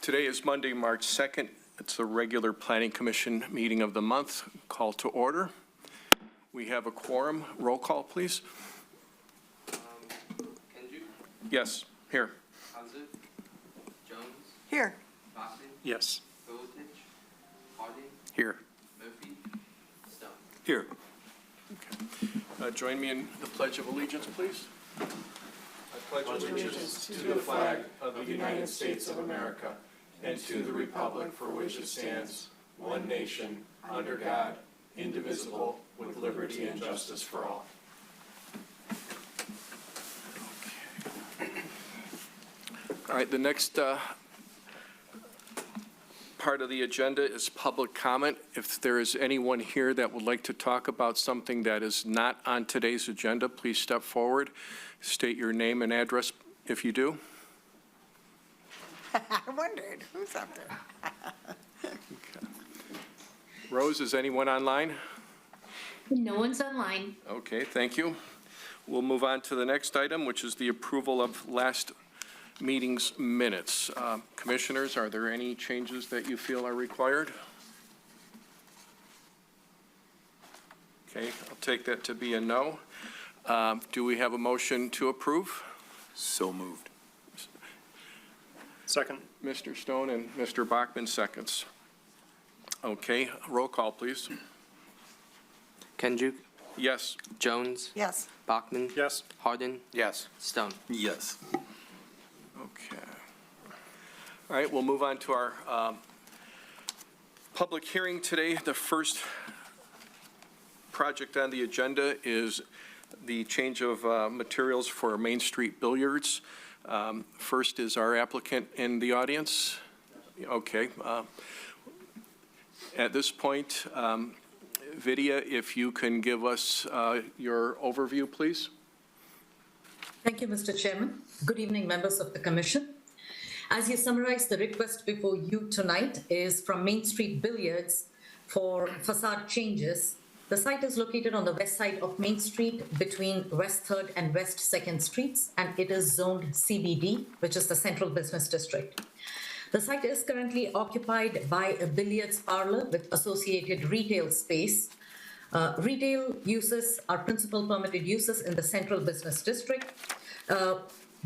Today is Monday, March 2nd. It's the regular Planning Commission meeting of the month. Call to order. We have a quorum. Roll call, please. Kenju? Yes, here. Hanzu? Jones? Here. Bachman? Yes. Golitich? Harding? Here. Murphy? Stone? Here. Okay. Join me in the Pledge of Allegiance, please. I pledge allegiance to the flag of the United States of America and to the republic for which it stands, one nation, under God, indivisible, with liberty and justice for all. All right, the next part of the agenda is public comment. If there is anyone here that would like to talk about something that is not on today's agenda, please step forward. State your name and address if you do. I wondered, who's up there? Okay. Rose, is anyone online? No one's online. Okay, thank you. We'll move on to the next item, which is the approval of last meeting's minutes. Commissioners, are there any changes that you feel are required? Okay, I'll take that to be a no. Do we have a motion to approve? So moved. Second. Mr. Stone and Mr. Bachman seconds. Okay, roll call, please. Kenju? Yes. Jones? Yes. Bachman? Yes. Harding? Yes. Stone? Yes. Okay. All right, we'll move on to our public hearing today. The first project on the agenda is the change of materials for Main Street Billiards. First is our applicant in the audience. Okay. At this point, Vidya, if you can give us your overview, please. Thank you, Mr. Chairman. Good evening, members of the Commission. As you summarize, the request before you tonight is from Main Street Billiards for facade changes. The site is located on the west side of Main Street between West 3rd and West 2nd Streets, and it is zoned CBD, which is the Central Business District. The site is currently occupied by a billiards parlor with associated retail space. Retail uses are principal permitted uses in the Central Business District.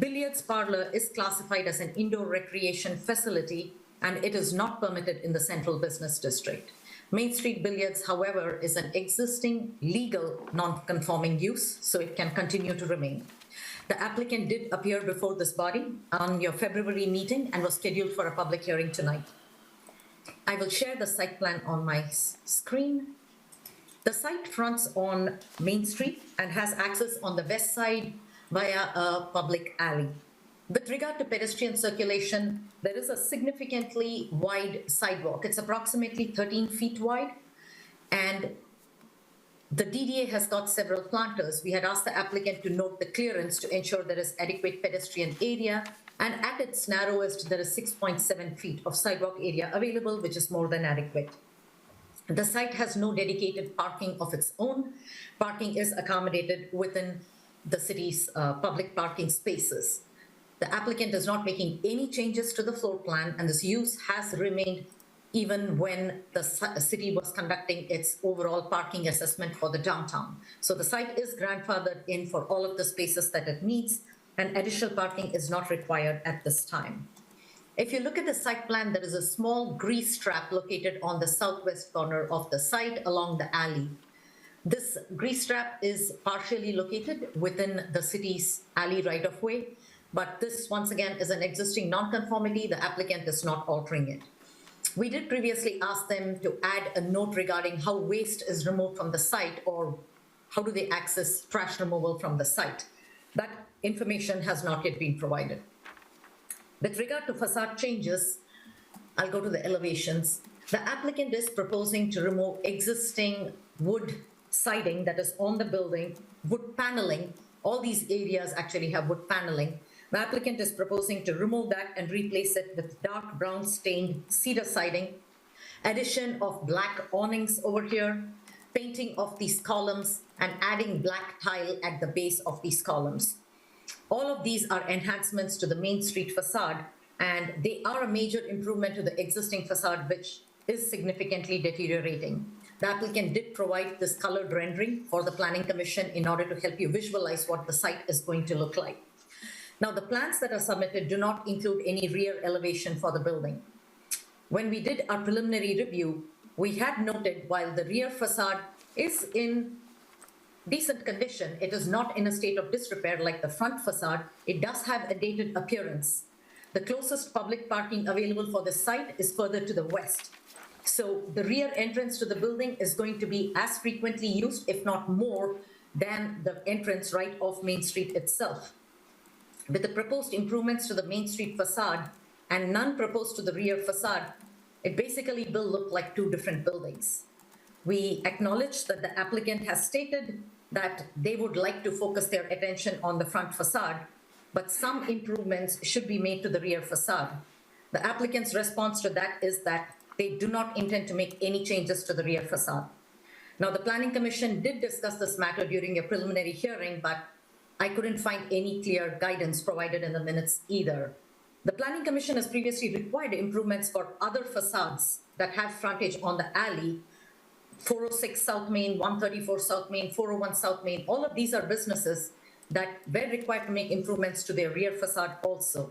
Billiards parlor is classified as an indoor recreation facility, and it is not permitted in the Central Business District. Main Street Billiards, however, is an existing legal non-conforming use, so it can continue to remain. The applicant did appear before this body on your February meeting and was scheduled for a public hearing tonight. I will share the site plan on my screen. The site fronts on Main Street and has access on the west side via a public alley. With regard to pedestrian circulation, there is a significantly wide sidewalk. It's approximately 13 feet wide, and the DDA has got several planters. We had asked the applicant to note the clearance to ensure there is adequate pedestrian area, and at its narrowest, there is 6.7 feet of sidewalk area available, which is more than adequate. The site has no dedicated parking of its own. Parking is accommodated within the city's public parking spaces. The applicant is not making any changes to the floor plan, and this use has remained even when the city was conducting its overall parking assessment for the downtown. So the site is grandfathered in for all of the spaces that it needs, and additional parking is not required at this time. If you look at the site plan, there is a small grease trap located on the southwest corner of the site along the alley. This grease trap is partially located within the city's alley right-of-way, but this, once again, is an existing non-conformity. The applicant is not altering it. We did previously ask them to add a note regarding how waste is removed from the site, or how do they access trash removal from the site. That information has not yet been provided. With regard to facade changes, I'll go to the elevations. The applicant is proposing to remove existing wood siding that is on the building, wood paneling. All these areas actually have wood paneling. The applicant is proposing to remove that and replace it with dark brown stained cedar siding, addition of black awnings over here, painting of these columns, and adding black tile at the base of these columns. All of these are enhancements to the Main Street facade and they are a major improvement to the existing facade, which is significantly deteriorating. The applicant did provide this colored rendering for the Planning Commission in order to help you visualize what the site is going to look like. Now, the plans that are submitted do not include any rear elevation for the building. When we did our preliminary review, we had noted while the rear facade is in decent condition, it is not in a state of disrepair like the front facade. It does have a dated appearance. The closest public parking available for the site is further to the west. So the rear entrance to the building is going to be as frequently used, if not more, than the entrance right off Main Street itself. With the proposed improvements to the Main Street facade and none proposed to the rear facade, it basically will look like two different buildings. We acknowledge that the applicant has stated that they would like to focus their attention on the front facade, but some improvements should be made to the rear facade. The applicant's response to that is that they do not intend to make any changes to the rear facade. Now, the Planning Commission did discuss this matter during a preliminary hearing, but I couldn't find any clear guidance provided in the minutes either. The Planning Commission has previously required improvements for other facades that have frontage on the alley, 406 South Main, 134 South Main, 401 South Main. All of these are businesses that were required to make improvements to their rear facade also.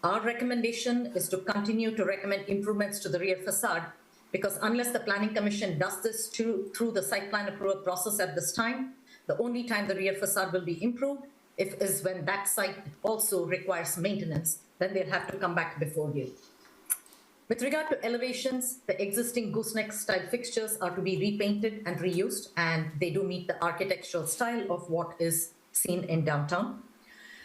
Our recommendation is to continue to recommend improvements to the rear facade because unless the Planning Commission does this through the site plan approval process at this time, the only time the rear facade will be improved is when that site also requires maintenance, then they'll have to come back before you. With regard to elevations, the existing gooseneck style fixtures are to be repainted and reused, and they do meet the architectural style of what is seen in downtown.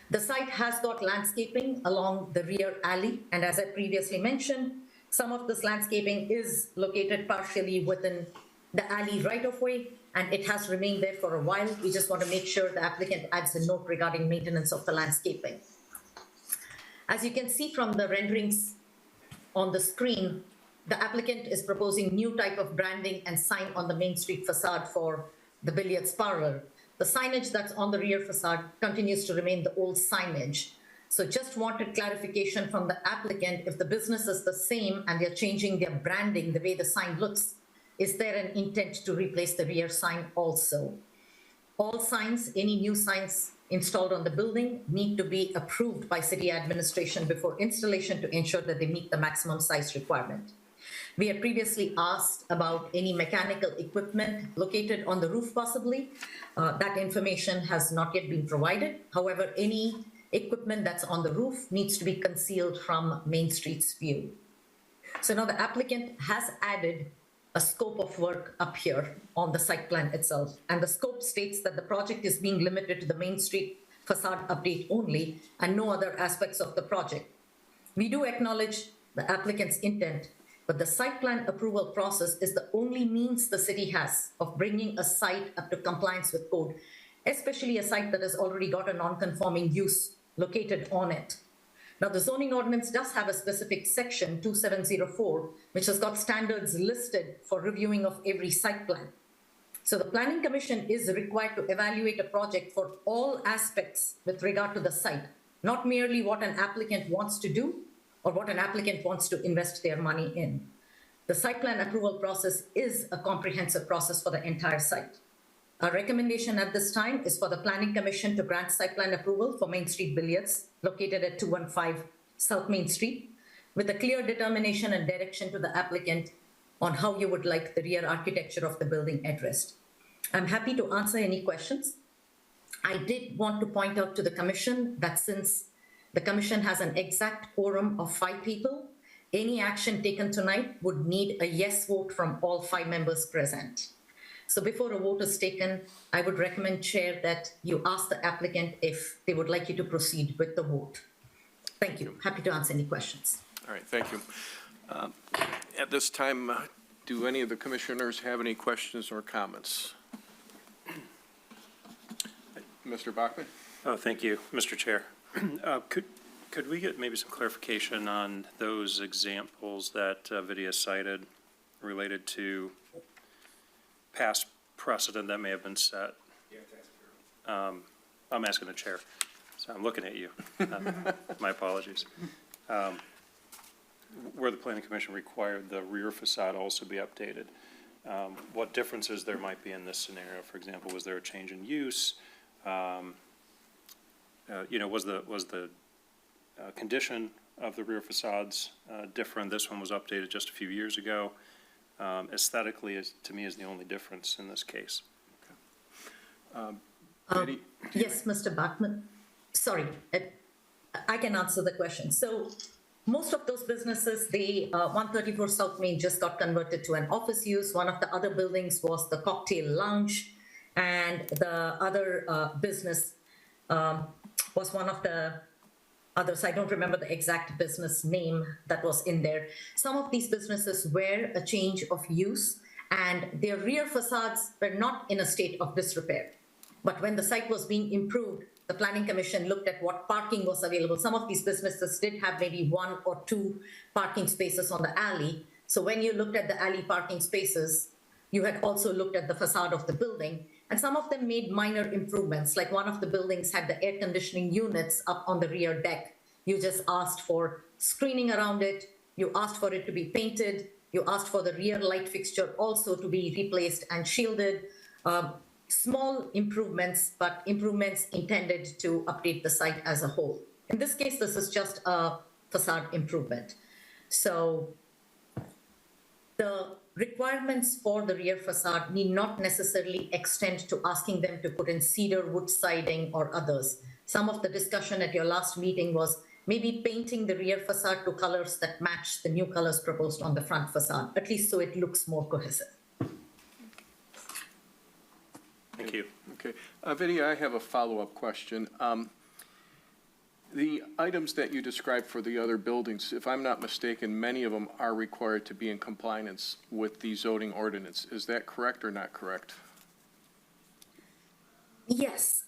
The site has got landscaping along the rear alley, and as I previously mentioned, some of this landscaping is located partially within the alley right-of-way, and it has remained there for a while. We just want to make sure the applicant adds a note regarding maintenance of the landscaping. As you can see from the renderings on the screen, the applicant is proposing new type of branding and sign on the Main Street facade for the billiards parlor. The signage that's on the rear facade continues to remain the old signage. So just wanted clarification from the applicant, if the business is the same and they're changing their branding, the way the sign looks, is there an intent to replace the rear sign also? All signs, any new signs installed on the building need to be approved by city administration before installation to ensure that they meet the maximum size requirement. We had previously asked about any mechanical equipment located on the roof possibly. That information has not yet been provided. However, any equipment that's on the roof needs to be concealed from Main Street's view. So now the applicant has added a scope of work up here on the site plan itself. And the scope states that the project is being limited to the Main Street facade update only and no other aspects of the project. We do acknowledge the applicant's intent, but the site plan approval process is the only means the city has of bringing a site up to compliance with code, especially a site that has already got a non-conforming use located on it. Now, the zoning ordinance does have a specific section 2704, which has got standards listed for reviewing of every site plan. So the Planning Commission is required to evaluate a project for all aspects with regard to the site, not merely what an applicant wants to do or what an applicant wants to invest their money in. The site plan approval process is a comprehensive process for the entire site. Our recommendation at this time is for the Planning Commission to grant site plan approval for Main Street Billiards located at 215 South Main Street with a clear determination and direction to the applicant on how you would like the rear architecture of the building addressed. I'm happy to answer any questions. I did want to point out to the Commission that since the Commission has an exact quorum of 5 people, any action taken tonight would need a yes vote from all 5 members present. So before a vote is taken, I would recommend, Chair, that you ask the applicant if they would like you to proceed with the vote. Thank you. Happy to answer any questions. All right, thank you. At this time, do any of the commissioners have any questions or comments? Mr. Bachman? Oh, thank you, Mr. Chair. Could we get maybe some clarification on those examples that Vidya cited related to past precedent that may have been set? I'm asking the chair, so I'm looking at you. My apologies. where the planning commission required the rear facade also be updated. What differences there might be in this scenario? For example, was there a change in use? Was the condition of the rear facades different? This one was updated just a few years ago. Aesthetically, to me, is the only difference in this case. Betty, Yes, Mr. Bachman. Sorry, I can answer the question. So most of those businesses, the 134 South Main just got converted to an office use. One of the other buildings was the cocktail lounge, and the other business was one of the others. I don't remember the exact business name that was in there. Some of these businesses were a change of use, and their rear facades were not in a state of disrepair. But when the site was being improved, the Planning Commission looked at what parking was available. Some of these businesses did have maybe 1 or 2 parking spaces on the alley. So when you looked at the alley parking spaces, you had also looked at the facade of the building. And some of them made minor improvements, like one of the buildings had the air conditioning units up on the rear deck. You just asked for screening around it. You asked for it to be painted. You asked for the rear light fixture also to be replaced and shielded. Small improvements, but improvements intended to update the site as a whole. In this case, this is just a facade improvement. So the requirements for the rear facade need not necessarily extend to asking them to put in cedar wood siding or others. Some of the discussion at your last meeting was maybe painting the rear facade to colors that match the new colors proposed on the front facade, at least so it looks more cohesive. Thank you. okay. Betty, I have a follow-up question. The items that you described for the other buildings, if I'm not mistaken, many of them are required to be in compliance with the zoning ordinance. Is that correct or not correct? Yes.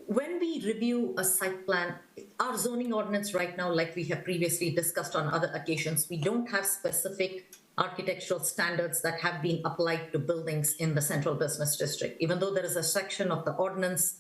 When we review a site plan, our zoning ordinance right now, like we have previously discussed on other occasions, we don't have specific architectural standards that have been applied to buildings in the central business district. Even though there is a section of the ordinance,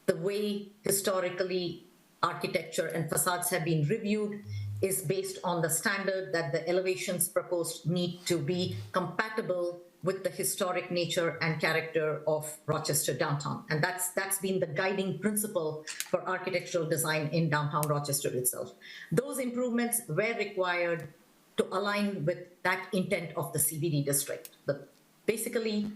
the way historically architecture and facades have been reviewed is based on the standard that the elevations proposed need to be compatible with the historic nature and character of Rochester downtown. And that's been the guiding principle for architectural design in downtown Rochester itself. Those improvements were required to align with that intent of the CBD district. Basically,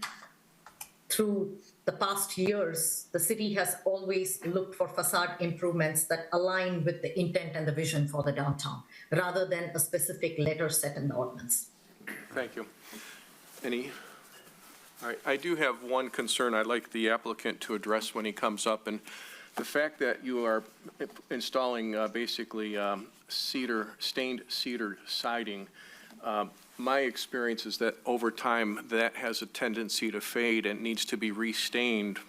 through the past years, the city has always looked for facade improvements that align with the intent and the vision for the downtown, rather than a specific letter set in the ordinance. Thank you. All right, I do have one concern I'd like the applicant to address when he comes up, and the fact that you are installing basically stained cedar siding. My experience is that over time, that has a tendency to fade and needs to be restained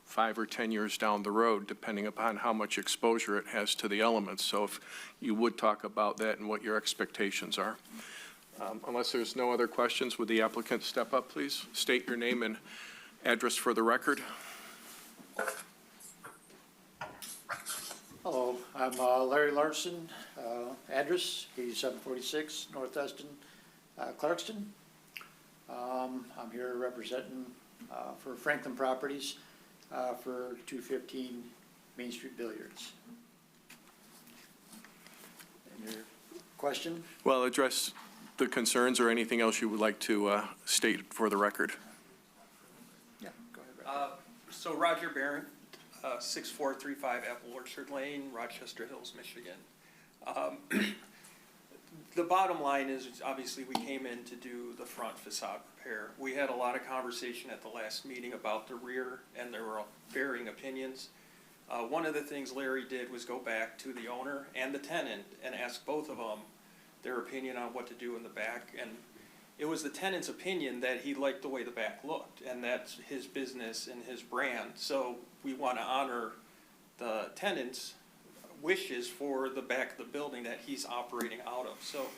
5 or 10 years down the road, depending upon how much exposure it has to the elements. So if you would talk about that and what your expectations are. Unless there's no other questions, would the applicant step up, please? State your name and address for the record. Hello, I'm Larry Larson, address 8746 North Eston, Clarkston. I'm here representing for Franklin Properties for 215 Main Street Billiards. And your question? Well, address the concerns or anything else you would like to state for the record. Yeah, go ahead. So Roger Barron, 6435 Apple Orchard Lane, Rochester Hills, Michigan. The bottom line is, obviously, we came in to do the front facade repair. We had a lot of conversation at the last meeting about the rear, and there were varying opinions. One of the things Larry did was go back to the owner and the tenant and ask both of them their opinion on what to do in the back. And it was the tenant's opinion that he liked the way the back looked, and that's his business and his brand. So we want to honor the tenant's wishes for the back of the building that he's operating out of. So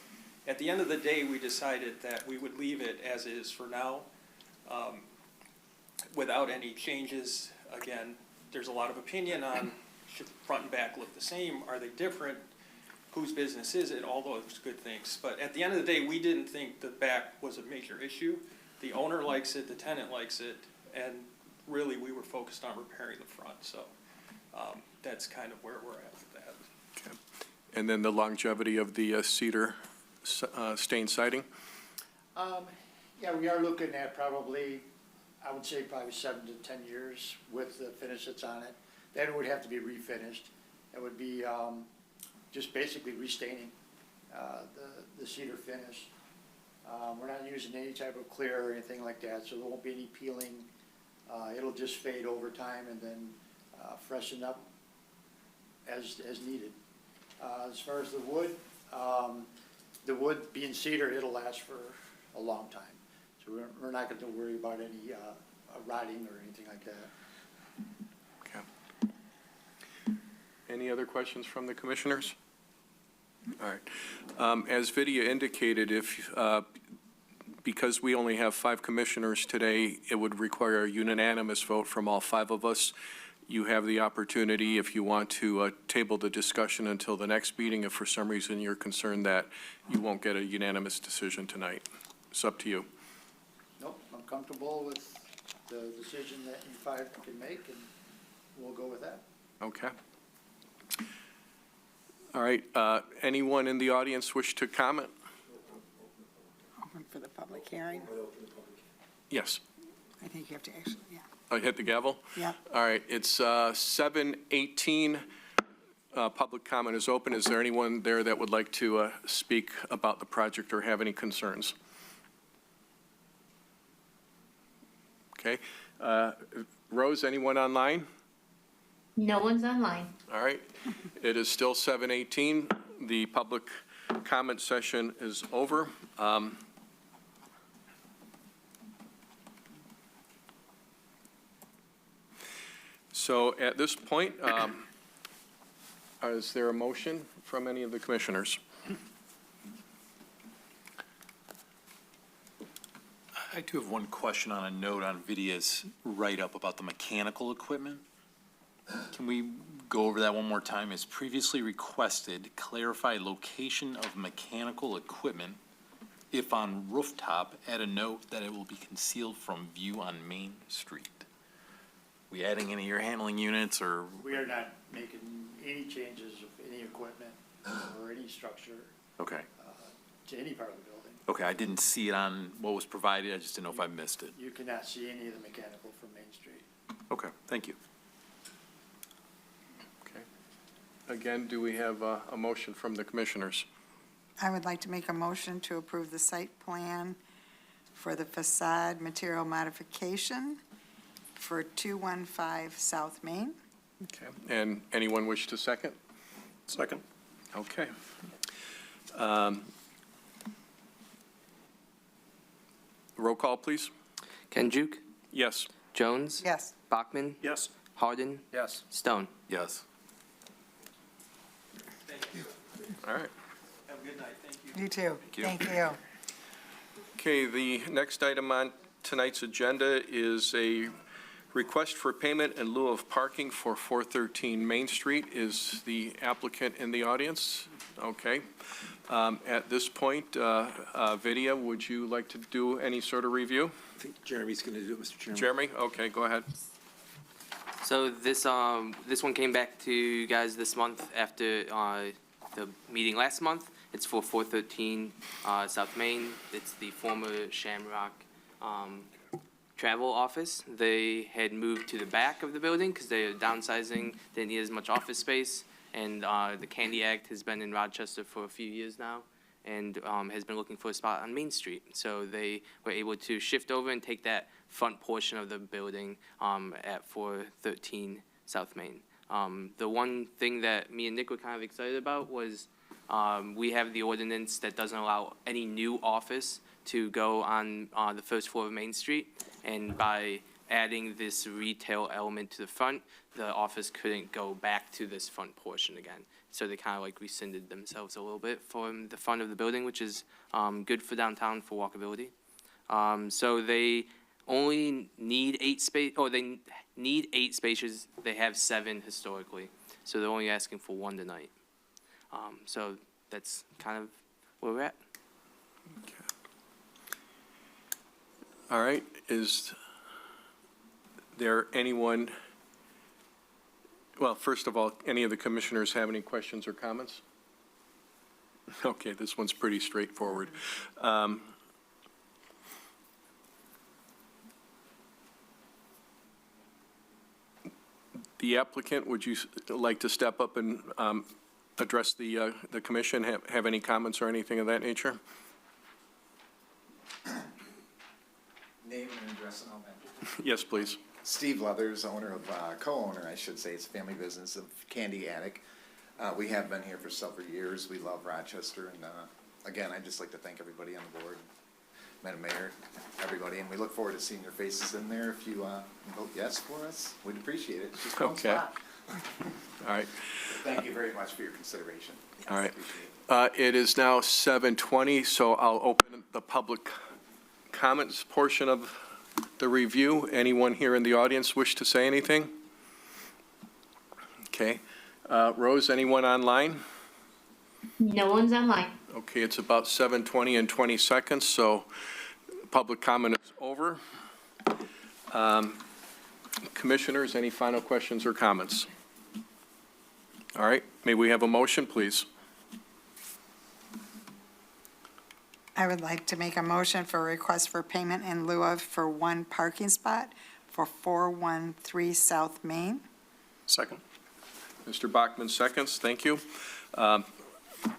at the end of the day, we decided that we would leave it as is for now, without any changes. Again, there's a lot of opinion on should front and back look the same? Are they different? whose business is it, all those good things. But at the end of the day, we didn't think the back was a major issue. The owner likes it, the tenant likes it, and really, we were focused on repairing the front, so that's kind of where we're at with that. Okay. And then the longevity of the cedar stain siding? Yeah, we are looking at probably, I would say probably 7 to 10 years with the finish that's on it. Then it would have to be refinished. It would be just basically restaining the cedar finish. We're not using any type of clear or anything like that, so there won't be any peeling. It'll just fade over time and then freshen up as needed. As far as the wood being cedar, it'll last for a long time. So we're not going to worry about any rotting or anything like that. Okay. Any other questions from the commissioners? All right. As Vidya indicated, because we only have 5 commissioners today, it would require a unanimous vote from all 5 of us. You have the opportunity, if you want to, table the discussion until the next meeting, if for some reason you're concerned that you won't get a unanimous decision tonight. It's up to you. Nope, I'm comfortable with the decision that you 5 can make, and we'll go with that. Okay. All right. Anyone in the audience wish to comment? Open for the public hearing. Yes. I think you have to actually, yeah. I hit the gavel? Yeah. All right, it's 7:18. Public comment is open. Is there anyone there that would like to speak about the project or have any concerns? Okay. Rose, anyone online? No one's online. All right. It is still 7:18. The public comment session is over. So at this point, is there a motion from any of the commissioners? I do have one question on a note on Vidya's write-up about the mechanical equipment. Can we go over that one more time? As previously requested, clarify location of mechanical equipment. If on rooftop, add a note that it will be concealed from view on Main Street. We adding any air handling units or? We are not making any changes of any equipment or any structure Okay, to any part of the building. okay, I didn't see it on what was provided, I just didn't know if I missed it. You cannot see any of the mechanical from Main Street. Okay, thank you. Okay. Again, do we have a motion from the commissioners? I would like to make a motion to approve the site plan for the facade material modification for 215 South Main. Okay. And anyone wish to second? Second. Okay. Roll call, please. Kenjuk, Yes. Jones, Yes. Bachman, Yes. Hardin, Yes. Stone. Yes. Thank you. All right. Have a good night, thank you. You too. you. Thank you. Okay, the next item on tonight's agenda is a request for payment in lieu of parking for 413 Main Street. Is the applicant in the audience? Okay. At this point, Vidya, would you like to do any sort of review? I think Jeremy's going to do it, Mr. Chairman. Jeremy? Okay, go ahead. So this one came back to you guys this month after the meeting last month. It's for 413 South Main. It's the former Shamrock travel office. They had moved to the back of the building because they are downsizing. They didn't need as much office space. And the Candy Act has been in Rochester for a few years now and has been looking for a spot on Main Street. So they were able to shift over and take that front portion of the building at 413 South Main. The one thing that me and Nick were kind of excited about was we have the ordinance that doesn't allow any new office to go on the first floor of Main Street. And by adding this retail element to the front, the office couldn't go back to this front portion again. So they kind of like rescinded themselves a little bit from the front of the building, which is good for downtown for walkability. So they only need 8 space, or they need 8 spaces. They have 7 historically. So they're only asking for 1 tonight. So that's kind of where we're at. All right, is there anyone, well, first of all, any of the commissioners have any questions or comments? Okay, this one's pretty straightforward. The applicant, would you like to step up and address the commission? Have any comments or anything of that nature? Name and address and all that. Yes, please. Steve Leathers, owner of, co-owner, I should say, it's a family business of Candy Attic. We have been here for several years. We love Rochester, and, again, I'd just like to thank everybody on the board, Madam Mayor, everybody, and we look forward to seeing your faces in there. If you, vote yes for us, we'd appreciate it. It's just one Okay. spot. All right. Thank you very much for your consideration. All right. Appreciate it. It is now 7:20, so I'll open the public comments portion of the review. Anyone here in the audience wish to say anything? Okay. Rose, anyone online? No one's online. Okay, it's about 7:20 and 20 seconds, so public comment is over. Commissioners, any final questions or comments? All right, may we have a motion, please? I would like to make a motion for a request for payment in lieu of for one parking spot for 413 South Main. Second. Mr. Bachman seconds, thank you.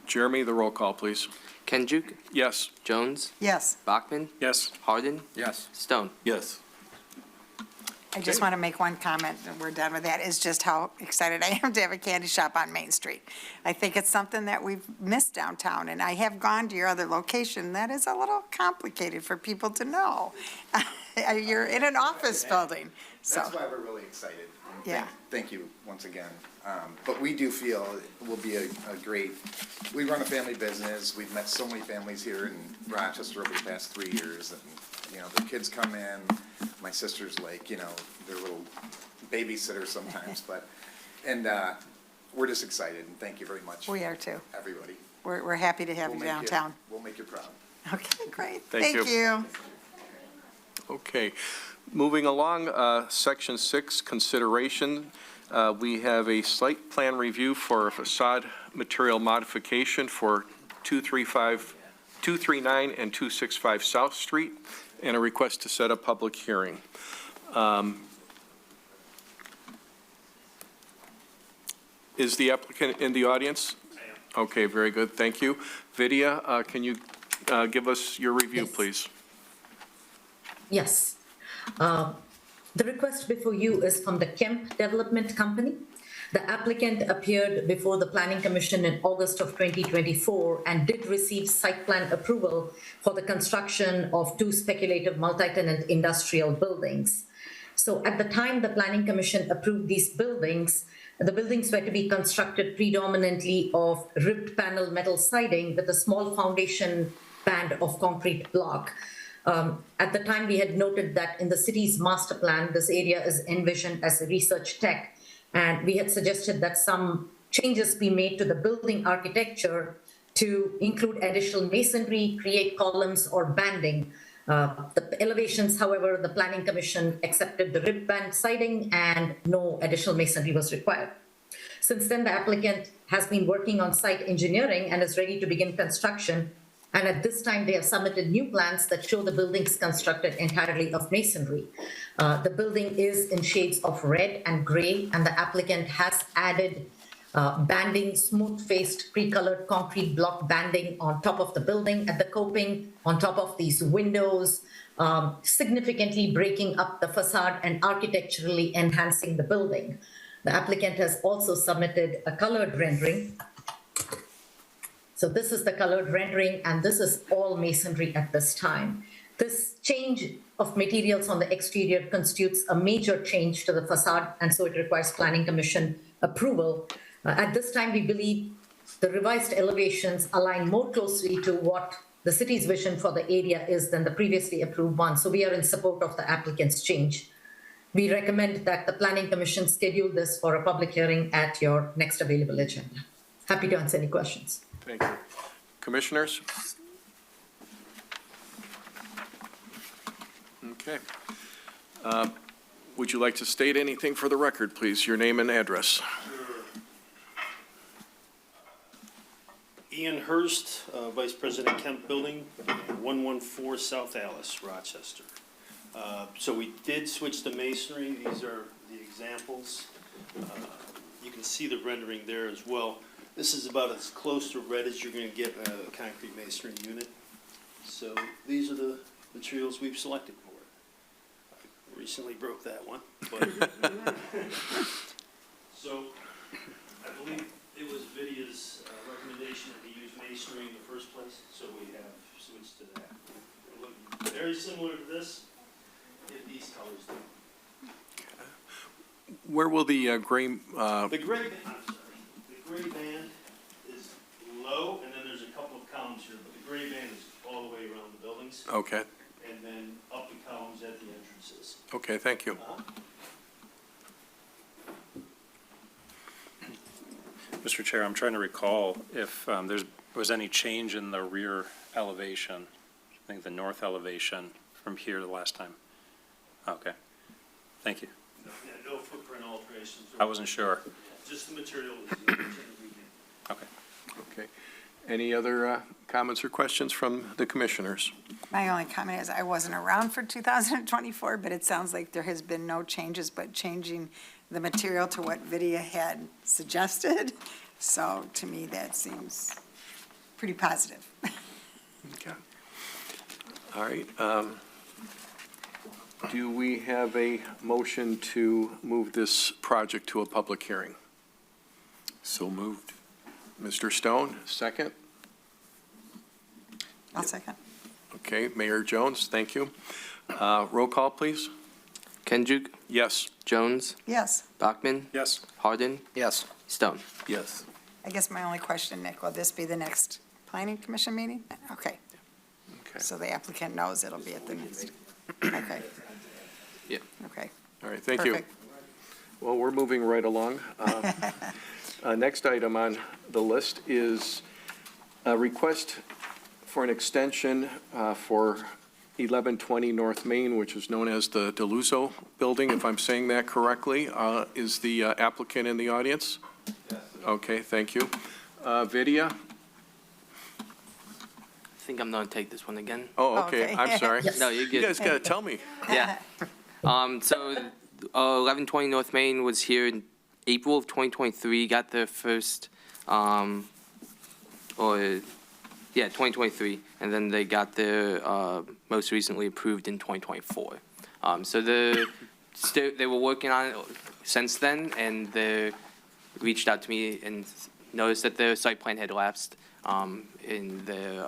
Jeremy, the roll call, please. Kendrick, Yes. Jones, Yes, Bachman, Yes. Harden, Yes. Stone. Yes. I just want to make one comment, and we're done with that, is just how excited I am to have a candy shop on Main Street. I think it's something that we've missed downtown, and I have gone to your other location. That is a little complicated for people to know. You're in an office building, so. That's why we're really excited. And Yeah. Thank you once again. But we do feel it will be a great, we run a family business. We've met so many families here in Rochester over the past 3 years. And, you know, the kids come in, my sister's like, you know, they're little babysitters sometimes, and we're just excited, and thank you very much. We are too. Everybody. We're happy to have We'll you make downtown. We'll make you proud. Okay, great. Thank you. Thank you. Okay, moving along, Section 6, consideration. We have a site plan review for a facade material modification for 239 and 265 South Street, and a request to set a public hearing. Is the applicant in the audience? Okay, very good, thank you. Vidya, can you give us your review, Yes. please? Yes. The request before you is from the Kemp Development Company. The applicant appeared before the Planning Commission in August of 2024 and did receive site plan approval for the construction of 2 speculative multi-tenant industrial buildings. So at the time the Planning Commission approved these buildings, the buildings were to be constructed predominantly of ribbed panel metal siding with a small foundation band of concrete block. At the time, we had noted that in the city's master plan, this area is envisioned as a research tech, and we had suggested that some changes be made to the building architecture to include additional masonry, create columns or banding. The elevations, however, the Planning Commission accepted the rib band siding and no additional masonry was required. Since then, the applicant has been working on site engineering and is ready to begin construction. And at this time, they have submitted new plans that show the buildings constructed entirely of masonry. The building is in shades of red and gray, and the applicant has added banding, smooth-faced, pre-colored concrete block banding on top of the building at the coping, on top of these windows, significantly breaking up the facade and architecturally enhancing the building. The applicant has also submitted a colored rendering. So this is the colored rendering, and this is all masonry at this time. This change of materials on the exterior constitutes a major change to the facade, and so it requires Planning Commission approval. At this time, we believe the revised elevations align more closely to what the city's vision for the area is than the previously approved one. So we are in support of the applicant's change. We recommend that the Planning Commission schedule this for a public hearing at your next available agenda. Happy to answer any questions. Thank you. Commissioners? Okay. Would you like to state anything for the record, please? Your name and address. Ian Hurst, Vice President Kemp Building, 114 South Alice, Rochester. So we did switch to masonry. These are the examples. You can see the rendering there as well. This is about as close to red as you're going to get a concrete masonry unit. So these are the materials we've selected for it. I recently broke that one. But so I believe it was Vidia's recommendation that we use masonry in the first place, so we have switched to that. It looked very similar to this, if these colors do. Where will the gray, The gray, I'm sorry, the gray band is low, and then there's a couple of columns here, but the gray band is all the way around the buildings, okay, and then up the columns at the entrances. okay, thank you. Mr. Chair, I'm trying to recall if there was any change in the rear elevation, I think the north elevation from here to the last time. Okay, thank you. No footprint alterations. I wasn't sure. Just the material is the repaint. Okay. Okay. Any other comments or questions from the commissioners? My only comment is I wasn't around for 2024, but it sounds like there has been no changes, but changing the material to what Vidia had suggested. So to me, that seems pretty positive. Okay. All right. Do we have a motion to move this project to a public hearing? So moved. Mr. Stone, second. I'll second. Okay, Mayor Jones, thank you. Roll call, please. Kendrick, Yes. Jones, Yes. Bachman, Yes. Hardin, Yes. Stone. Yes. I guess my only question, Nick, will this be the next planning commission meeting? Okay, Okay. so the applicant knows it'll be at the next. Okay. Yeah. Okay. All right, thank you. Perfect. Well, we're moving right along. Next item on the list is a request for an extension for 1120 North Main, which is known as the DeLuzzo Building, if I'm saying that correctly. Is the applicant in the audience? Yes. Okay, thank you. Vidia? I think I'm gonna take this one again. Oh, okay, Okay. I'm sorry. No, you're You good. guys got to tell me. Yeah. So 1120 North Main was here in April of 2023, got their first, 2023, and then they got their most recently approved in 2024. So they were working on it since then, and they reached out to me and noticed that their site plan had lapsed in their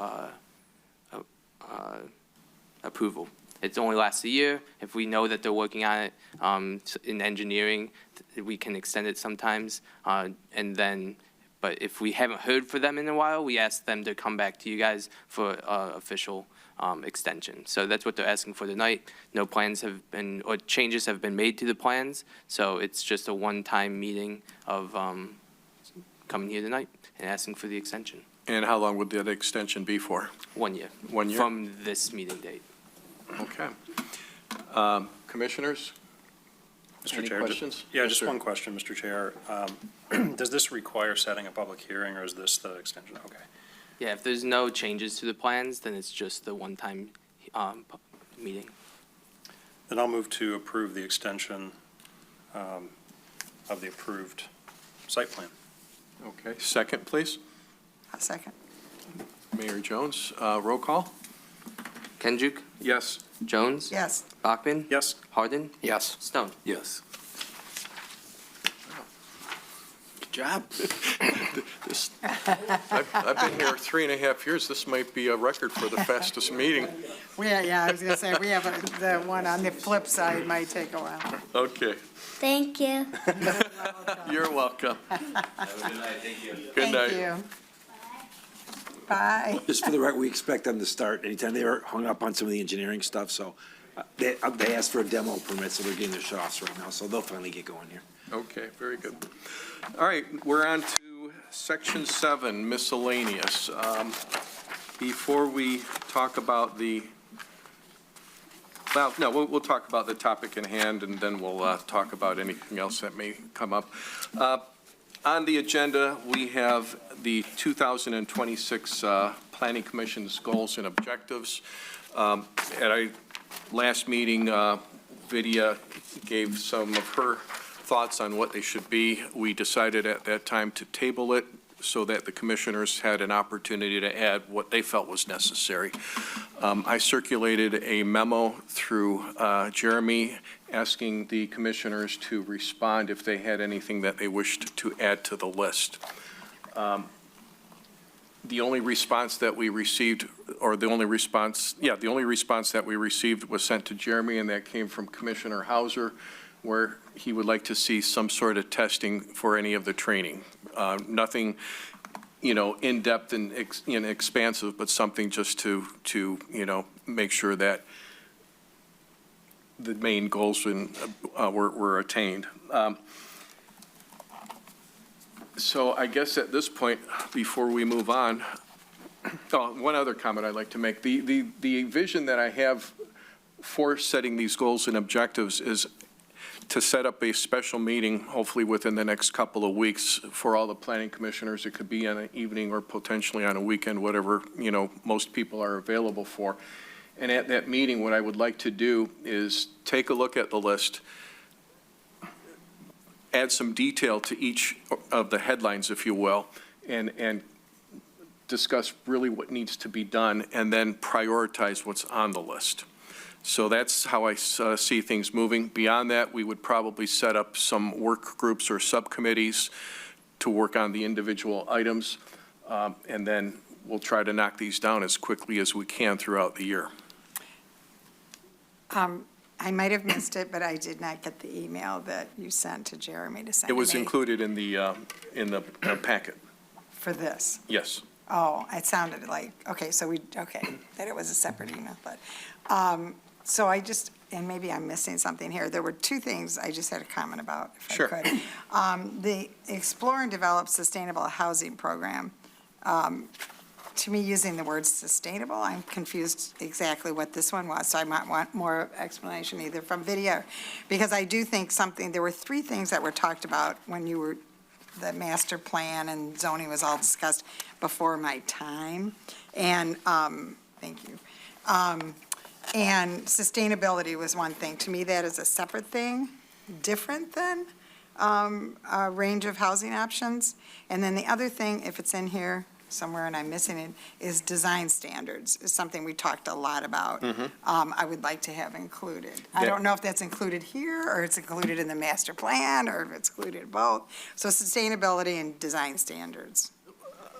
approval. It only lasts a year. If we know that they're working on it in engineering, we can extend it sometimes. But if we haven't heard from them in a while, we ask them to come back to you guys for official extension. So that's what they're asking for tonight. No plans have been, or changes have been made to the plans. So it's just a one-time meeting of coming here tonight and asking for the extension. And how long would that extension be for? 1 year. 1 year? From this meeting date. Okay. Commissioners? Mr. Any Chair, questions? Yeah, Yes, just sir. one question, Mr. Chair. Does this require setting a public hearing, or is this the extension? Okay. Yeah, if there's no changes to the plans, then it's just the one-time meeting. Then I'll move to approve the extension of the approved site plan. Okay, second, please. I'll second. Mayor Jones, roll call? Kendrick, Yes. Jones, Yes. Bachman, Yes. Hardin, Yes. Stone. Yes. Good job. I've been here 3.5 years. This might be a record for the fastest meeting. I was gonna say, we have the one on the flip side might take a while. Okay, Thank you. you're welcome. Have a good night, thank you. Good night. Thank you. Bye. Just for the record, we expect them to start anytime. They were hung up on some of the engineering stuff, so they asked for a demo permit, so they're getting their shut-offs right now, so they'll finally get going here. Okay, very good. All right, we're on to Section 7, miscellaneous. Before we talk about we'll talk about the topic in hand, and then we'll talk about anything else that may come up. On the agenda, we have the 2026 Planning Commission's goals and objectives. At our last meeting, Vidya gave some of her thoughts on what they should be. We decided at that time to table it so that the commissioners had an opportunity to add what they felt was necessary. I circulated a memo through Jeremy asking the commissioners to respond if they had anything that they wished to add to the list. The only response that we received, the only response that we received was sent to Jeremy, and that came from Commissioner Hauser, where he would like to see some sort of testing for any of the training. Nothing, in-depth and expansive, but something just to make sure that the main goals were attained. So I guess at this point, before we move on, one other comment I'd like to make. The vision that I have for setting these goals and objectives is to set up a special meeting, hopefully within the next couple of weeks, for all the planning commissioners. It could be on an evening or potentially on a weekend, whatever, most people are available for. And at that meeting, what I would like to do is take a look at the list, add some detail to each of the headlines, if you will, and discuss really what needs to be done, and then prioritize what's on the list. So that's how I see things moving. Beyond that, we would probably set up some work groups or subcommittees to work on the individual items, and then we'll try to knock these down as quickly as we can throughout the year. I might have missed it, but I did not get the email that you sent to Jeremy to send It was me included in the packet. for this. Yes. Oh, it sounded like, okay, that it was a separate email, but, so I just, and maybe I'm missing something here. There were two things I just had a comment about, if Sure. I could. The Explore and Develop Sustainable Housing Program, to me, using the word sustainable, I'm confused exactly what this one was, so I might want more explanation either from Vidya, because I do think there were three things that were talked about when the master plan and zoning was all discussed before my time, and, thank you. And sustainability was one thing. To me, that is a separate thing, different than a range of housing options. And then the other thing, if it's in here somewhere and I'm missing it, is design standards, is something we talked a lot about. I would like to have included. I don't know if that's included here, or it's included in the master plan, or if it's included in both. So sustainability and design standards.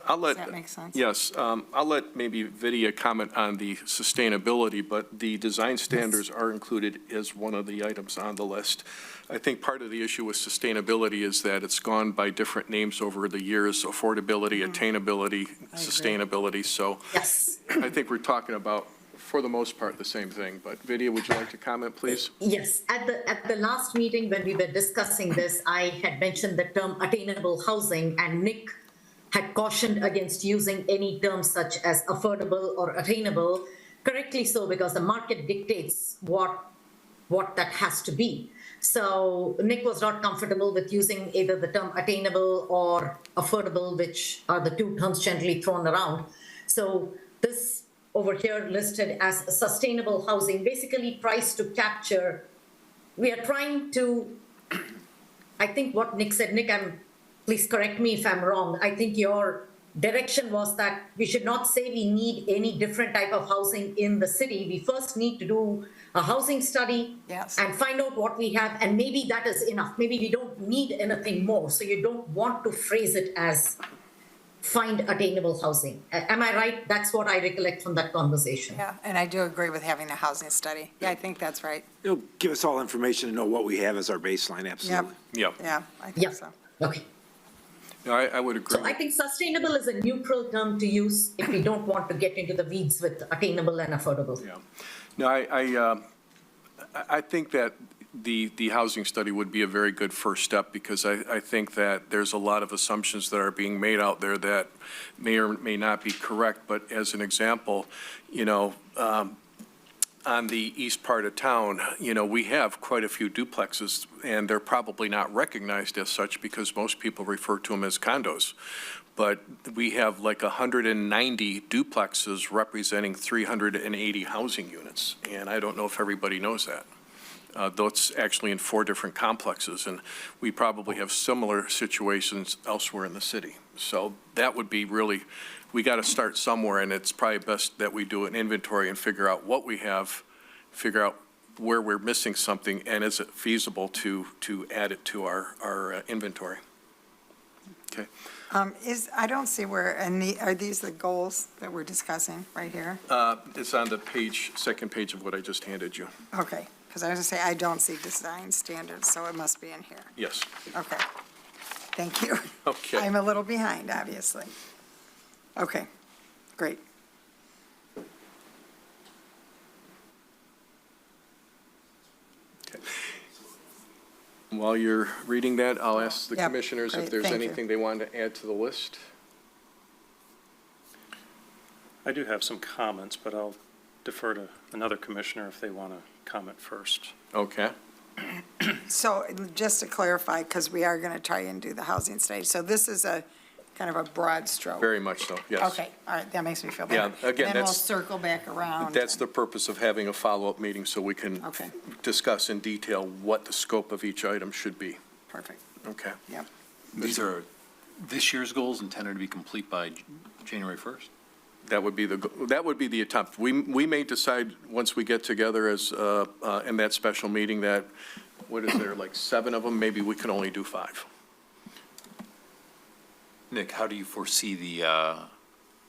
Does that make sense? Yes, I'll let maybe Vidya comment on the sustainability, but the design standards are included as one of the items on the list. I think part of the issue with sustainability is that it's gone by different names over the years: affordability, attainability, sustainability. So Yes. I think we're talking about, for the most part, the same thing. But Vidya, would you like to comment, please? Yes, at the last meeting when we were discussing this, I had mentioned the term attainable housing, and Nick had cautioned against using any terms such as affordable or attainable, correctly so, because the market dictates what that has to be. So Nick was not comfortable with using either the term attainable or affordable, which are the two terms generally thrown around. So this over here listed as sustainable housing basically tries to capture, we are trying to, I think what Nick said, Nick, please correct me if I'm wrong. I think your direction was that we should not say we need any different type of housing in the city. We first need to do a housing study and find out what we have, and maybe that is enough. Maybe we don't need anything more. So you don't want to phrase it as find attainable housing. Am I right? That's what I recollect from that conversation. Yeah, and I do agree with having a housing study. Yeah, I think that's right. It'll give us all information to know what we have as our baseline, absolutely. Yep. Yeah, I think so. Okay. No, I would agree. So I think sustainable is a neutral term to use if we don't want to get into the weeds with attainable and affordable. Yeah. No, I think that the housing study would be a very good first step, because I think that there's a lot of assumptions that are being made out there that may or may not be correct. But as an example, on the east part of town, we have quite a few duplexes, and they're probably not recognized as such because most people refer to them as condos. But we have like 190 duplexes representing 380 housing units, and I don't know if everybody knows that. That's actually in 4 different complexes, and we probably have similar situations elsewhere in the city. So that would be really, we got to start somewhere, and it's probably best that we do an inventory and figure out what we have, figure out where we're missing something, and is it feasible to add it to our inventory. Okay. I don't see where, are these the goals that we're discussing right here? It's on the second page of what I just handed you. Okay, because I was going to say, I don't see design standards, so it must be in here. Yes. Okay, thank you. Okay. I'm a little behind, obviously. Okay, great. Okay. While you're reading that, I'll ask the Yep, commissioners if great, there's thank you. anything they want to add to the list. I do have some comments, but I'll defer to another commissioner if they want to comment first. Okay. So just to clarify, because we are going to try and do the housing study, so this is a kind of a broad stroke. Very much so, yes. Okay, all right, that makes me feel better. Yeah, again, Then we'll that's- circle back around. That's the purpose of having a follow-up meeting, so we can Okay. discuss in detail what the scope of each item should be. Perfect, Okay. yep. These are this year's goals intended to be complete by January 1st? That would be the attempt. We may decide, once we get together as, in that special meeting, that, what is there, like 7 of them, maybe we can only do 5. Nick, how do you foresee the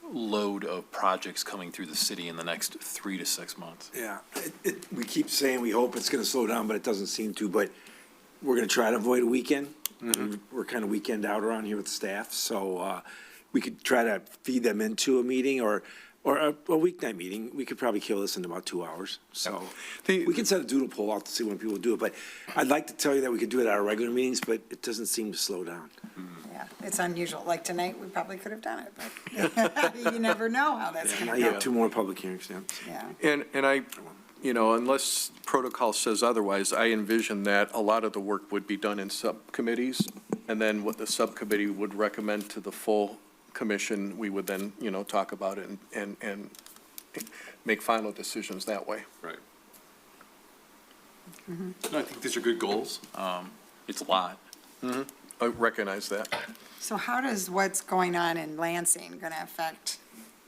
load of projects coming through the city in the next 3 to 6 months? Yeah, we keep saying we hope it's going to slow down, but it doesn't seem to. But we're going to try to avoid a weekend. We're kind of weekend out around here with staff, so we could try to feed them into a meeting or a weeknight meeting. We could probably kill this in about 2 hours. So we can set a doodle poll out to see when people do it. But I'd like to tell you that we could do it at our regular meetings, but it doesn't seem to slow down. Yeah, it's unusual. Like tonight, we probably could have done it, but you never know how that's Now going you to have go. 2 more public hearings, yeah. Yeah, And I, unless protocol says otherwise, I envision that a lot of the work would be done in subcommittees, and then what the subcommittee would recommend to the full commission, we would then, talk about it and make final decisions that way. Right. I think these are good goals. It's a lot. I recognize that. so how does what's going on in Lansing going to affect,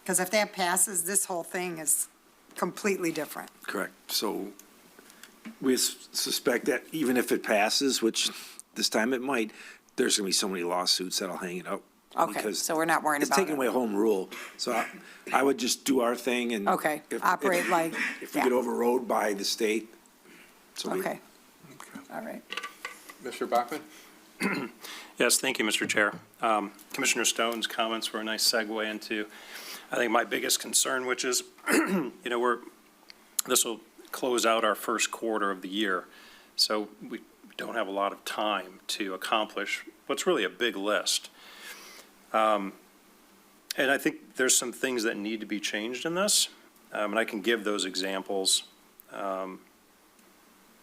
because if that passes, this whole thing is completely different. Correct. So we suspect that even if it passes, which this time it might, there's going to be so many lawsuits that'll hang it up. Okay, because so we're not worried It's about taking it. away home rule. So I would just do our thing and. Okay, operate like, If we yeah. get overrode by the state, so we. Okay, all right. Mr. Bachman? Yes, thank you, Mr. Chair. Commissioner Stone's comments were a nice segue into, I think, my biggest concern, which is, this will close out our first quarter of the year, so we don't have a lot of time to accomplish what's really a big list. And I think there's some things that need to be changed in this, and I can give those examples.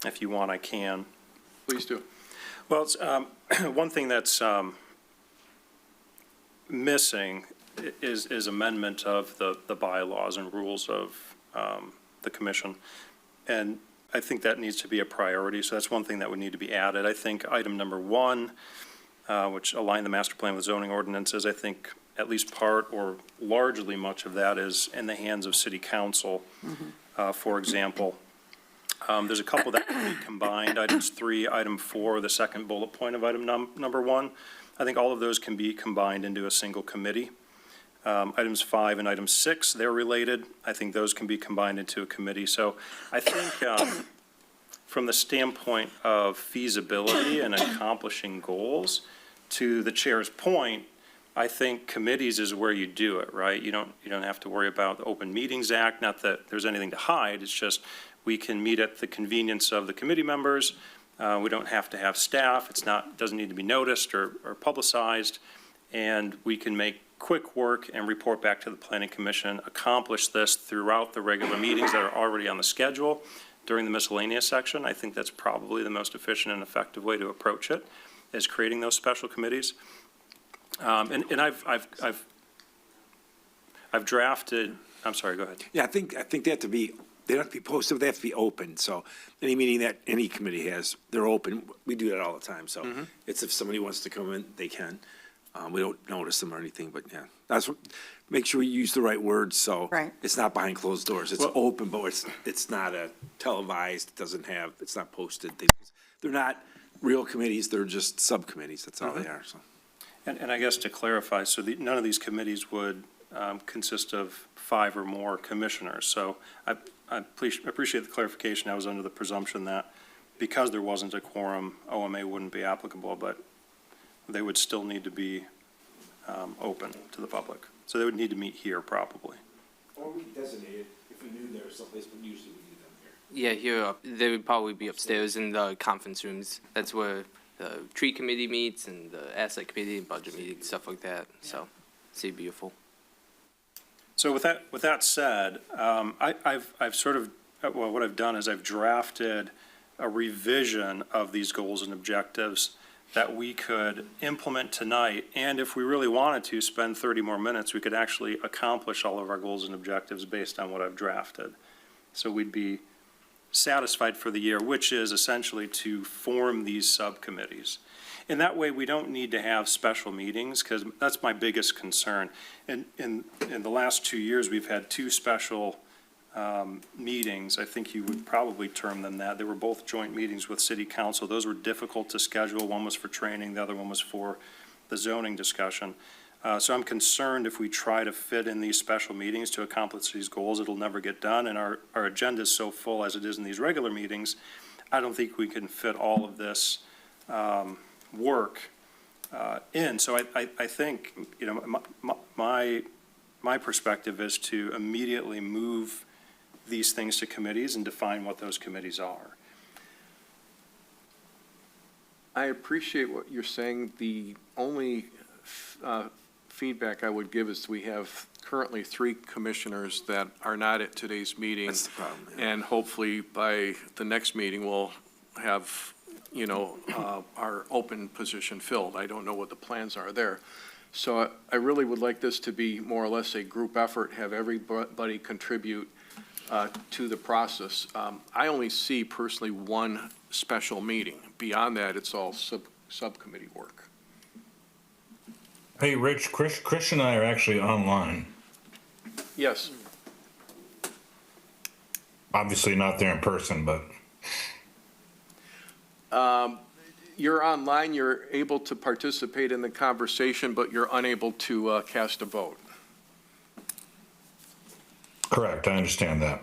If you want, I can. Please do. Well, it's, one thing that's missing is amendment of the bylaws and rules of the commission. And I think that needs to be a priority, so that's one thing that would need to be added. I think item number 1, which align the master plan with zoning ordinances, I think at least part or largely much of that is in the hands of city council. For example, there's a couple that can be combined, items 3, item 4, the second bullet point of item number 1. I think all of those can be combined into a single committee. Items 5 and item 6, they're related. I think those can be combined into a committee. So I think from the standpoint of feasibility and accomplishing goals, to the chair's point, I think committees is where you do it, right? You don't have to worry about the Open Meetings Act, not that there's anything to hide, it's just we can meet at the convenience of the committee members. We don't have to have staff, doesn't need to be noticed or publicized, and we can make quick work and report back to the Planning Commission, accomplish this throughout the regular meetings that are already on the schedule during the miscellaneous section. I think that's probably the most efficient and effective way to approach it, is creating those special committees. And I've drafted, I'm sorry, go ahead. Yeah, I think they have to be, they don't have to be posted, they have to be open. So any meeting that any committee has, they're open. We do that all the time. So it's if somebody wants to come in, they can. We don't notice them or anything, but yeah, that's what, make sure we use the right words. So Right. it's not behind closed doors. It's Well- open, but it's not a televised, it's not posted. They're not real committees. They're just subcommittees. That's all they are. So. And I guess to clarify, so none of these committees would consist of 5 or more commissioners. So I appreciate the clarification. I was under the presumption that because there wasn't a quorum, OMA wouldn't be applicable, but they would still need to be open to the public. So they would need to meet here probably. Or we designate it if we knew there was someplace, but usually we do them here. Yeah, here, they would probably be upstairs in the conference rooms. That's where the tree committee meets and the asset committee and budget meeting, stuff like that. So, it's beautiful. So with that said, I've sort of, well, what I've done is I've drafted a revision of these goals and objectives that we could implement tonight, and if we really wanted to spend 30 more minutes, we could actually accomplish all of our goals and objectives based on what I've drafted. So we'd be satisfied for the year, which is essentially to form these subcommittees. And that way, we don't need to have special meetings, because that's my biggest concern. In the last 2 years, we've had 2 special meetings. I think you would probably term them that. They were both joint meetings with City Council. Those were difficult to schedule. One was for training, the other one was for the zoning discussion. So I'm concerned if we try to fit in these special meetings to accomplish these goals, it'll never get done. And our agenda is so full as it is in these regular meetings, I don't think we can fit all of this work in. So I think, you know, my perspective is to immediately move these things to committees and define what those committees are. I appreciate what you're saying. The only feedback I would give is we have currently 3 commissioners that are not at today's meeting. That's the problem. Yeah. And hopefully by the next meeting, we'll have, you know, our open position filled. I don't know what the plans are there. So I really would like this to be more or less a group effort, have everybody contribute to the process. I only see personally 1 special meeting. Beyond that, it's all subcommittee work. Hey, Rich, Chris and I are actually online. Yes. Obviously not there in person, but You're online, you're able to participate in the conversation, but you're unable to cast a vote. correct, I understand that.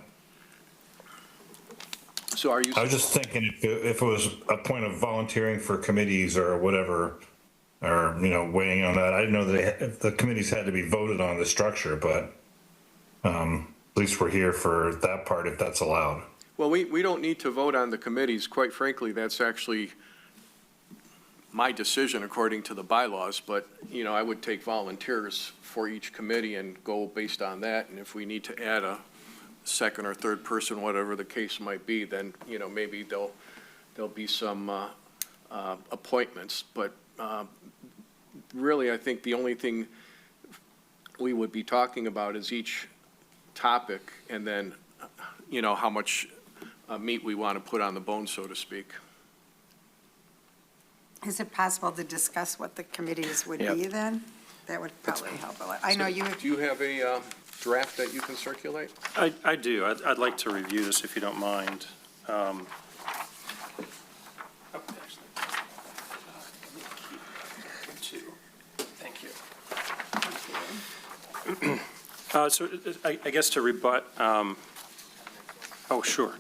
So are you? I was just thinking if it was a point of volunteering for committees or whatever, or, you know, weighing on that. I didn't know that the committees had to be voted on the structure, but at least we're here for that part if that's allowed. Well, we don't need to vote on the committees. Quite frankly, that's actually my decision according to the bylaws, but, you know, I would take volunteers for each committee and go based on that. And if we need to add a second or third person, whatever the case might be, then, you know, maybe there'll be some appointments. But really, I think the only thing we would be talking about is each topic and then, you know, how much meat we want to put on the bone, so to speak. Is it possible to discuss what the committees would Yeah. be then? That would probably help a lot. I know you, Do you have a draft that you can circulate? I do. I'd like to review this if you don't mind. Thank you. So I guess to rebut, oh, sure.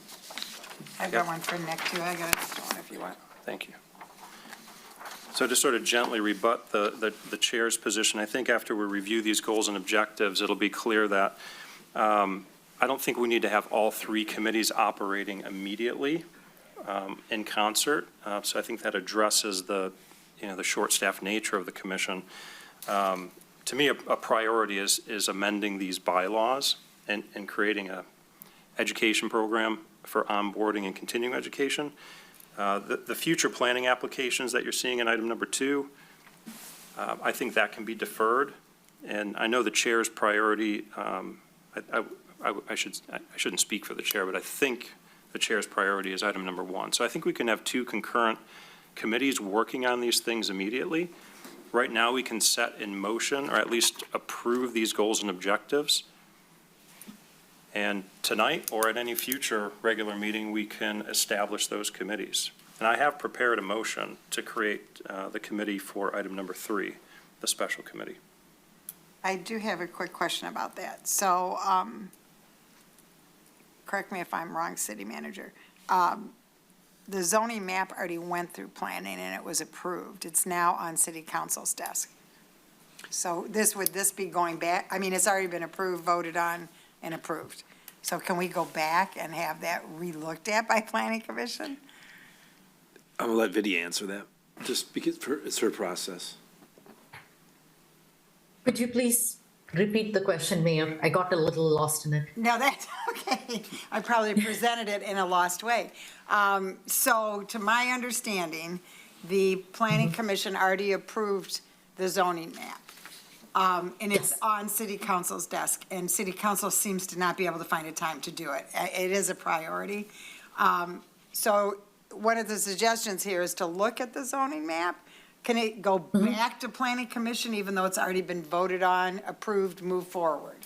I've got one for Nick too. I got it one if you want. Thank you. So to sort of gently rebut the chair's position, I think after we review these goals and objectives, it'll be clear that I don't think we need to have all three committees operating immediately in concert. So I think that addresses the short-staffed nature of the commission. To me, a priority is amending these bylaws and creating a education program for onboarding and continuing education. The future planning applications that you're seeing in item number 2, I think that can be deferred. And I know the chair's priority, I shouldn't speak for the chair, but I think the chair's priority is item number 1. So I think we can have 2 concurrent committees working on these things immediately. Right now, we can set in motion, or at least approve these goals and objectives. And tonight, or at any future regular meeting, we can establish those committees. And I have prepared a motion to create the committee for item number 3, the special committee. I do have a quick question about that. So, correct me if I'm wrong, City Manager. The zoning map already went through planning and it was approved. It's now on City Council's desk. So would this be going back? I mean, it's already been approved, voted on, and approved. So can we go back and have that re-looked at by Planning Commission? I'm gonna let Vidya answer that, just because it's her process. Could you please repeat the question, Mayor? I got a little lost in it. No, that's okay. I probably presented it in a lost way. So to my understanding, the Planning Commission already approved the zoning map. And it's on City Council's desk, and City Council seems to not be able to find a time to do it. It is a priority. So one of the suggestions here is to look at the zoning map. Can it go back to Planning Commission even though it's already been voted on, approved, move forward?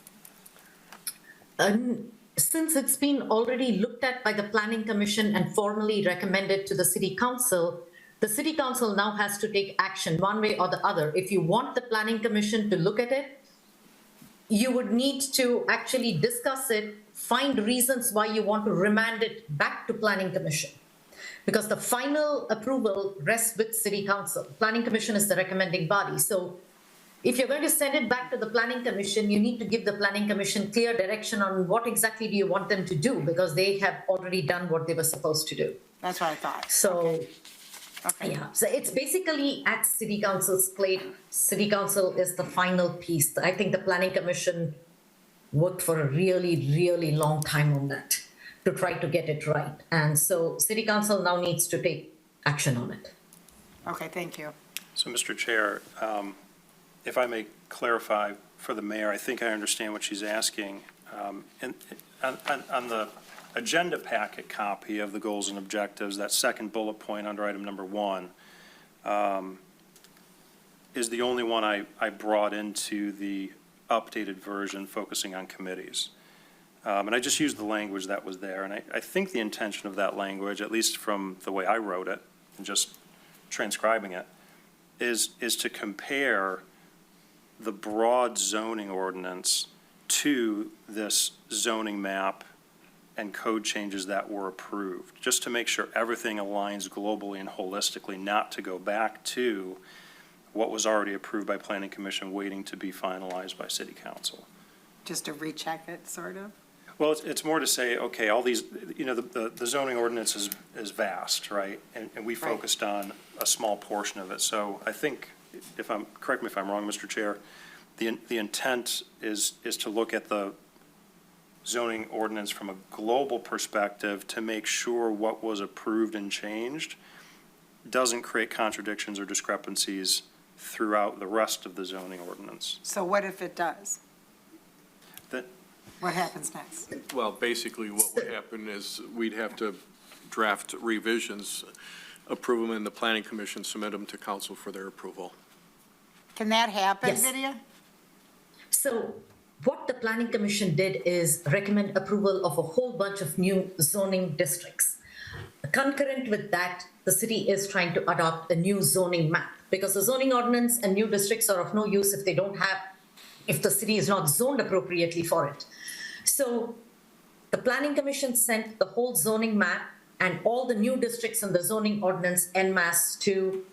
Since it's been already looked at by the Planning Commission and formally recommended to the City Council, the City Council now has to take action one way or the other. If you want the Planning Commission to look at it, you would need to actually discuss it, find reasons why you want to remand it back to Planning Commission. Because the final approval rests with City Council. Planning Commission is the recommending body. So if you're going to send it back to the Planning Commission, you need to give the Planning Commission clear direction on what exactly do you want them to do, because they have already done what they were supposed to do. That's what I thought. So, Okay. yeah, so it's basically at City Council's plate. City Council is the final piece. I think the Planning Commission worked for a really, really long time on that to try to get it right. And so City Council now needs to take action on it. Okay, thank you. So, Mr. Chair, if I may clarify for the mayor, I think I understand what she's asking. And on the agenda packet copy of the goals and objectives, that second bullet point under item number 1 is the only one I brought into the updated version focusing on committees. And I just used the language that was there. And I think the intention of that language, at least from the way I wrote it and just transcribing it, is to compare the broad zoning ordinance to this zoning map and code changes that were approved, just to make sure everything aligns globally and holistically, not to go back to what was already approved by Planning Commission waiting to be finalized by City Council. Just to recheck it, sort of? Well, it's more to say, okay, all these, the zoning ordinance is vast, right? And we focused on a small portion of it. So I think, correct me if I'm wrong, Mr. Chair, the intent is to look at the zoning ordinance from a global perspective to make sure what was approved and changed doesn't create contradictions or discrepancies throughout the rest of the zoning ordinance. So what if it does? What happens next? Well, basically, what would happen is we'd have to draft revisions, approve them in the Planning Commission, submit them to council for their approval. Can that happen, Yes. Vidya? So what the Planning Commission did is recommend approval of a whole bunch of new zoning districts. Concurrent with that, the city is trying to adopt a new zoning map, because the zoning ordinance and new districts are of no use if the city is not zoned appropriately for it. So the Planning Commission sent the whole zoning map and all the new districts in the zoning ordinance en masse to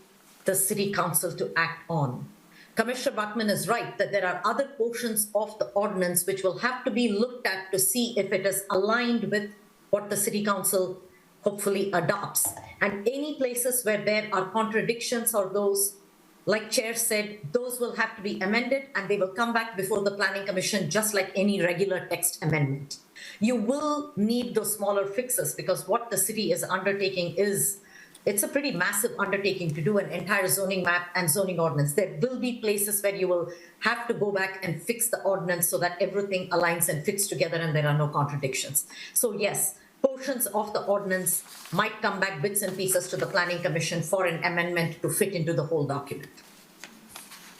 the city council to act on. Commissioner Buckman is right that there are other portions of the ordinance which will have to be looked at to see if it is aligned with what the city council hopefully adopts. And any places where there are contradictions or those, like Chair said, those will have to be amended and they will come back before the Planning Commission just like any regular text amendment. You will need those smaller fixes because what the city is undertaking is, it's a pretty massive undertaking to do an entire zoning map and zoning ordinance. There will be places where you will have to go back and fix the ordinance so that everything aligns and fits together and there are no contradictions. So yes, portions of the ordinance might come back bits and pieces to the Planning Commission for an amendment to fit into the whole document.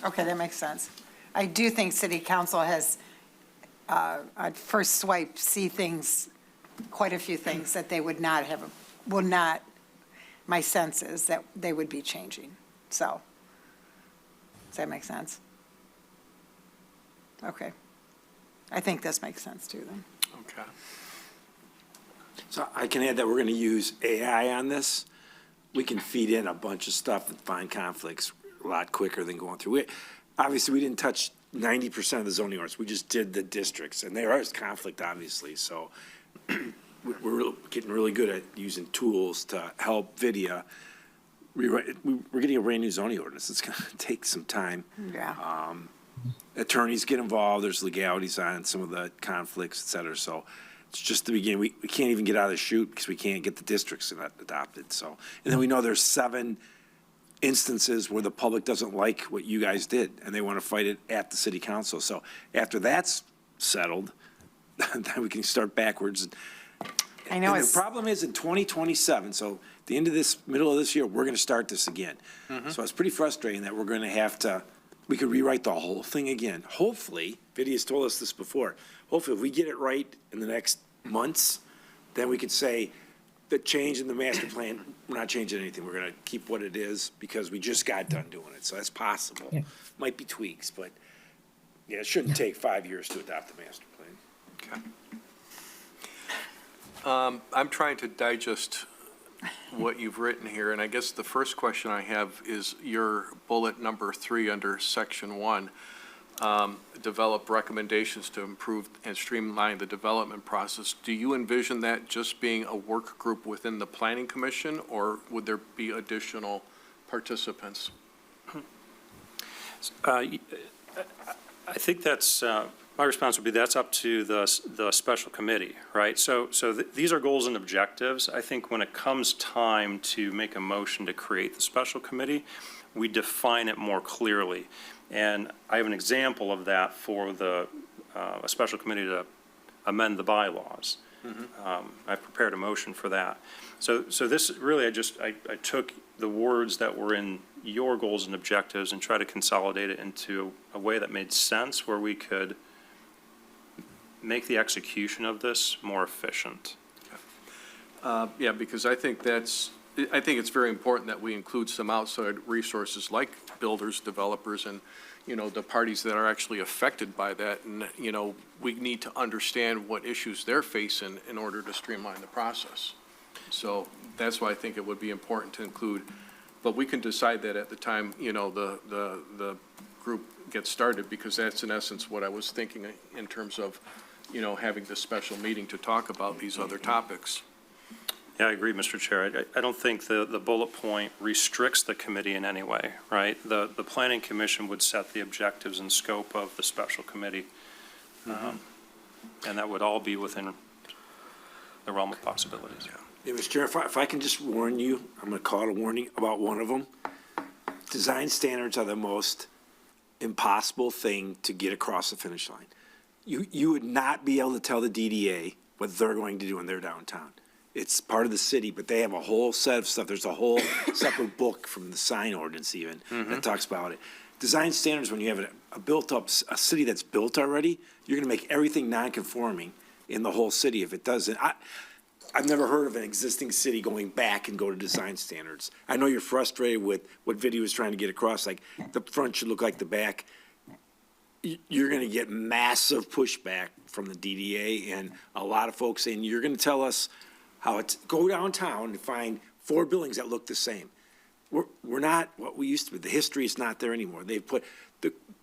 Okay, that makes sense. I do think city council has, at first swipe, see things, quite a few things that they would not have, will not, my sense is that they would be changing. So, does that make sense? Okay. I think this makes sense too then. Okay. So I can add that we're going to use AI on this. We can feed in a bunch of stuff and find conflicts a lot quicker than going through it. Obviously, we didn't touch 90% of the zoning ordinance. We just did the districts, and there is conflict, obviously. So we're getting really good at using tools to help Vidya rewrite. We're getting a brand new zoning ordinance. It's going to take some time. Yeah. Attorneys get involved. There's legalities on some of the conflicts, et cetera. So it's just the beginning. We can't even get out of the chute because we can't get the districts adopted. So, and then we know there's 7 instances where the public doesn't like what you guys did and they want to fight it at the city council. So after that's settled, then we can start backwards. I know. And the problem is in 2027, so at the end of this, middle of this year, we're going to start this again. So it's pretty frustrating that we're going to have to, we could rewrite the whole thing again. Hopefully, Vidya's told us this before, hopefully if we get it right in the next months, then we could say the change in the master plan, we're not changing anything. We're going to keep what it is because we just got done doing it. So that's possible. Yeah. Might be tweaks, but yeah, it shouldn't take 5 years to adopt the master plan. Okay. I'm trying to digest what you've written here, and I guess the first question I have is your bullet number 3 under section 1, develop recommendations to improve and streamline the development process. Do you envision that just being a work group within the Planning Commission, or would there be additional participants? I think that's, my response would be that's up to the special committee, right? So these are goals and objectives. I think when it comes time to make a motion to create the special committee, we define it more clearly. And I have an example of that for a special committee to amend the bylaws. I've prepared a motion for that. So this really, I took the words that were in your goals and objectives and try to consolidate it into a way that made sense where we could make the execution of this more efficient. Yeah, because I think it's very important that we include some outside resources like builders, developers, and, the parties that are actually affected by that. And, we need to understand what issues they're facing in order to streamline the process. So that's why I think it would be important to include, but we can decide that at the time, the group gets started, because that's in essence what I was thinking in terms of, having this special meeting to talk about these other topics. Yeah, I agree, Mr. Chair. I don't think the bullet point restricts the committee in any way, right? The Planning Commission would set the objectives and scope of the special committee. And that would all be within the realm of possibilities. Yeah, Mr. Chair, if I can just warn you, I'm going to call it a warning about one of them. Design standards are the most impossible thing to get across the finish line. You would not be able to tell the DDA what they're going to do in their downtown. It's part of the city, but they have a whole set of stuff. There's a whole separate book from the sign ordinance even that talks about it. Design standards, when you have a city that's built already, you're going to make everything non-conforming in the whole city if it doesn't. I've never heard of an existing city going back and go to design standards. I know you're frustrated with what Vidya was trying to get across, like the front should look like the back. You're going to get massive pushback from the DDA and a lot of folks saying, you're going to tell us how it's, go downtown and find 4 buildings that look the same. we're not what we used to be. The history is not there anymore. They've put,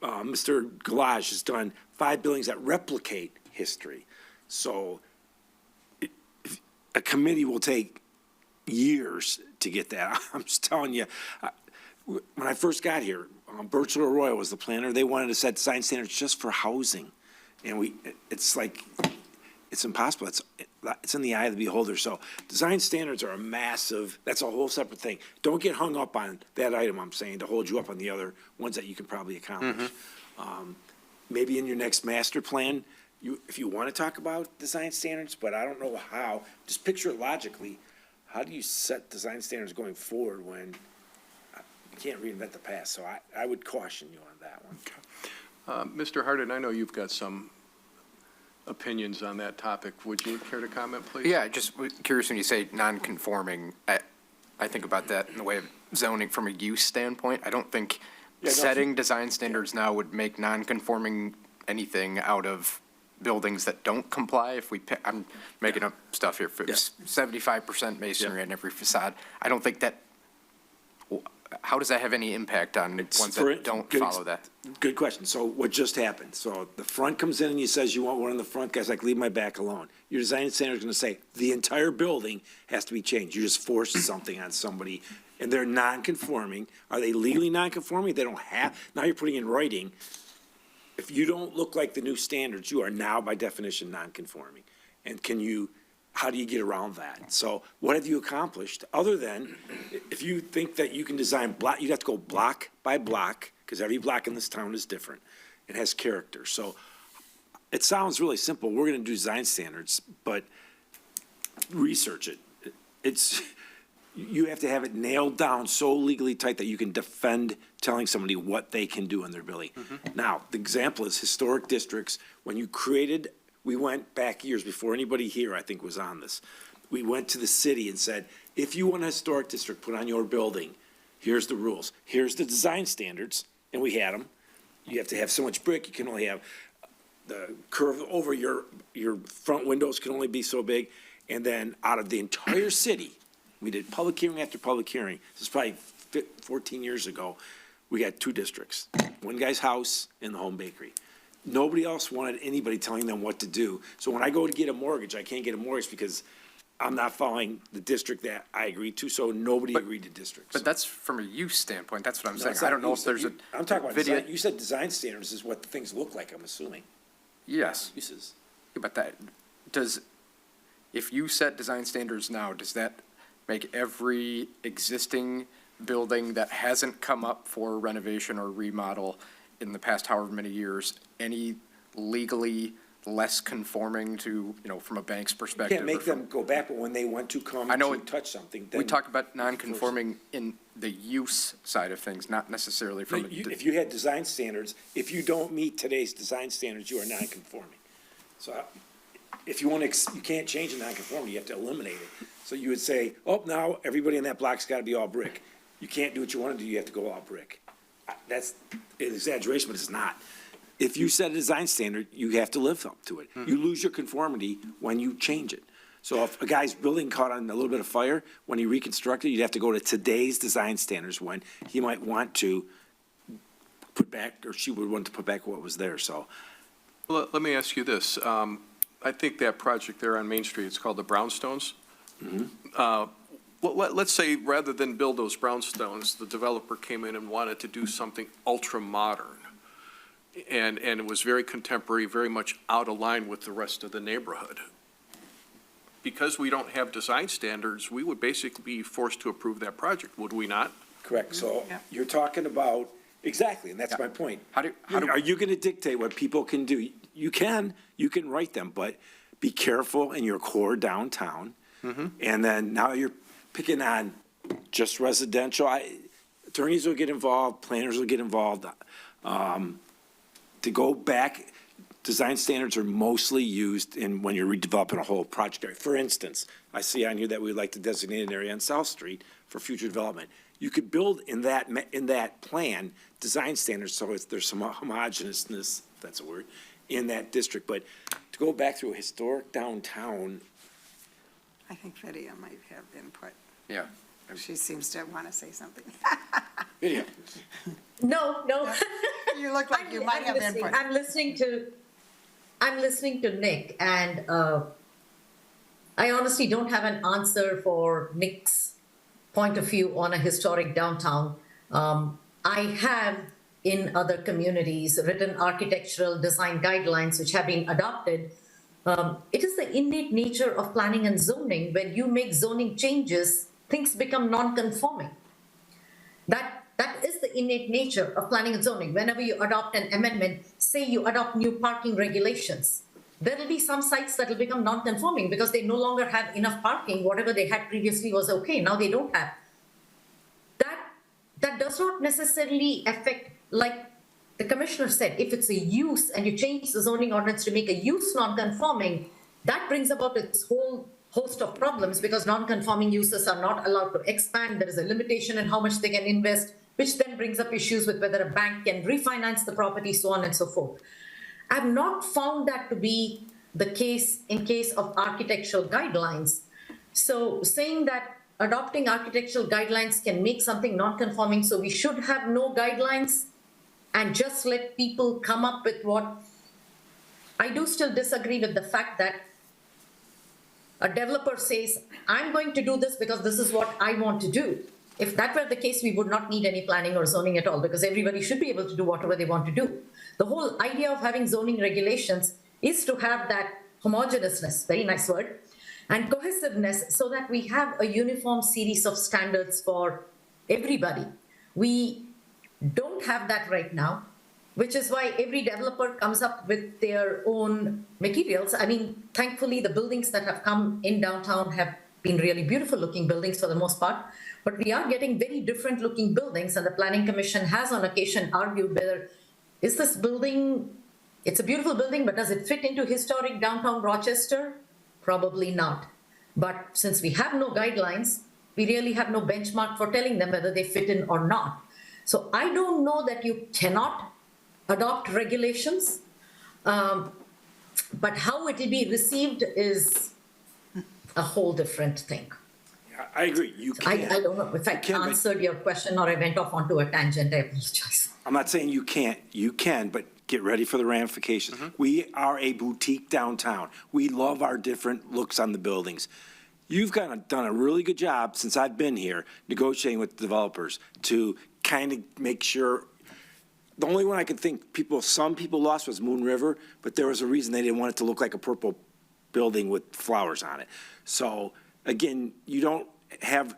Mr. Galage has done 5 buildings that replicate history. So a committee will take years to get that. I'm just telling you, when I first got here, Birchall Arroyo was the planner. They wanted to set design standards just for housing. And it's like, it's impossible. It's in the eye of the beholder. So design standards are a massive, that's a whole separate thing. Don't get hung up on that item, I'm saying, to hold you up on the other ones that you can probably accomplish. Maybe in your next master plan, if you want to talk about design standards, but I don't know how, just picture it logically. How do you set design standards going forward when you can't reinvent the past? So I would caution you on that one. Mr. Harden, I know you've got some opinions on that topic. Would you care to comment, please? Yeah, just curious when you say non-conforming, I think about that in the way of zoning from a use standpoint. I don't think setting design standards now would make non-conforming anything out of buildings that don't comply. If we pick, I'm making up stuff here, 75% masonry on every facade. I don't think that, how does that have any impact on ones that don't follow that? Good question. So what just happened? So the front comes in and he says, you want one in the front, guys, like, leave my back alone. Your design standard is going to say the entire building has to be changed. You just forced something on somebody and they're non-conforming. Are they legally non-conforming? They don't have, now you're putting in writing, if you don't look like the new standards, you are now by definition non-conforming. And how do you get around that? So what have you accomplished, other than, if you think that you can design block, you'd have to go block by block, because every block in this town is different. It has character. So it sounds really simple. We're gonna do design standards, but research it. You have to have it nailed down so legally tight that you can defend telling somebody what they can do in their building. Now, the example is historic districts. When you created, we went back years before anybody here, I think, was on this. We went to the city and said, if you want a historic district put on your building, here's the rules. Here's the design standards, and we had them. You have to have so much brick. You can only have the curve over your front windows can only be so big. And then out of the entire city, we did public hearing after public hearing. This is probably 14 years ago. We got 2 districts, one guy's house and the home bakery. Nobody else wanted anybody telling them what to do. So when I go to get a mortgage, I can't get a mortgage because I'm not following the district that I agreed to, so nobody agreed to districts. But that's from a use standpoint. That's what I'm saying. I don't know if there's a I'm talking about video. design. You said design standards is what the things look like, I'm assuming. Yes. Uses. But if you set design standards now, does that make every existing building that hasn't come up for renovation or remodel in the past however many years any legally less conforming to, from a bank's perspective? Can't make them go back, but when they want to come to touch something, then. We talk about non-conforming in the use side of things, not necessarily from. If you had design standards, if you don't meet today's design standards, you are non-conforming. So if you want to, you can't change a non-conformity, you have to eliminate it. So you would say, oh, now everybody in that block's got to be all brick. You can't do what you want to do, you have to go all brick. That's an exaggeration, but it's not. If you set a design standard, you have to live up to it. You lose your conformity when you change it. So if a guy's building caught on a little bit of fire, when he reconstructed, you'd have to go to today's design standards when he might want to put back, or she would want to put back what was there, so. Well, let me ask you this. I think that project there on Main Street, it's called the Brownstones. Well, let's say rather than build those brownstones, the developer came in and wanted to do something ultra-modern. And it was very contemporary, very much out of line with the rest of the neighborhood. Because we don't have design standards, we would basically be forced to approve that project, would we not? Correct. So you're talking about, exactly, and that's my point. Are you going to dictate what people can do? You can write them, but be careful in your core downtown. And then now you're picking on just residential. Attorneys will get involved, planners will get involved. To go back, design standards are mostly used when you're redeveloping a whole project area. For instance, I see on here that we'd like to designate an area on South Street for future development. You could build in that plan, design standards, so there's some homogeneousness, if that's a word, in that district. But to go back through a historic downtown, I think Lydia might have input. Yeah. She seems to want to say something. Video. No. You look like you might have input. I'm listening to Nick, and I honestly don't have an answer for Nick's point of view on a historic downtown. I have, in other communities, written architectural design guidelines which have been adopted. It is the innate nature of planning and zoning. When you make zoning changes, things become non-conforming. That is the innate nature of planning and zoning. Whenever you adopt an amendment, say you adopt new parking regulations, there will be some sites that will become non-conforming because they no longer have enough parking. Whatever they had previously was okay, now they don't have. That does not necessarily affect, like the commissioner said, if it's a use and you change the zoning ordinance to make a use non-conforming, that brings about its whole host of problems because non-conforming uses are not allowed to expand. There is a limitation in how much they can invest, which then brings up issues with whether a bank can refinance the property, so on and so forth. I've not found that to be the case in case of architectural guidelines. So saying that adopting architectural guidelines can make something non-conforming, so we should have no guidelines and just let people come up with what. I do still disagree with the fact that a developer says, I'm going to do this because this is what I want to do. If that were the case, we would not need any planning or zoning at all because everybody should be able to do whatever they want to do. The whole idea of having zoning regulations is to have that homogeneousness, very nice word, and cohesiveness so that we have a uniform series of standards for everybody. We don't have that right now, which is why every developer comes up with their own materials. I mean, thankfully, the buildings that have come in downtown have been really beautiful looking buildings for the most part, but we are getting very different looking buildings, and the Planning Commission has on occasion argued whether is this building, it's a beautiful building, but does it fit into historic downtown Rochester? Probably not. But since we have no guidelines, we really have no benchmark for telling them whether they fit in or not. So I don't know that you cannot adopt regulations, but how it will be received is a whole different thing. I agree, you can't. I don't know if I answered your question or I went off onto a tangent, I apologize. I'm not saying you can't, you can, but get ready for the ramifications. We are a boutique downtown. We love our different looks on the buildings. You've kind of done a really good job since I've been here negotiating with developers to kind of make sure. The only one I could think some people lost was Moon River, but there was a reason they didn't want it to look like a purple building with flowers on it. So again, you don't have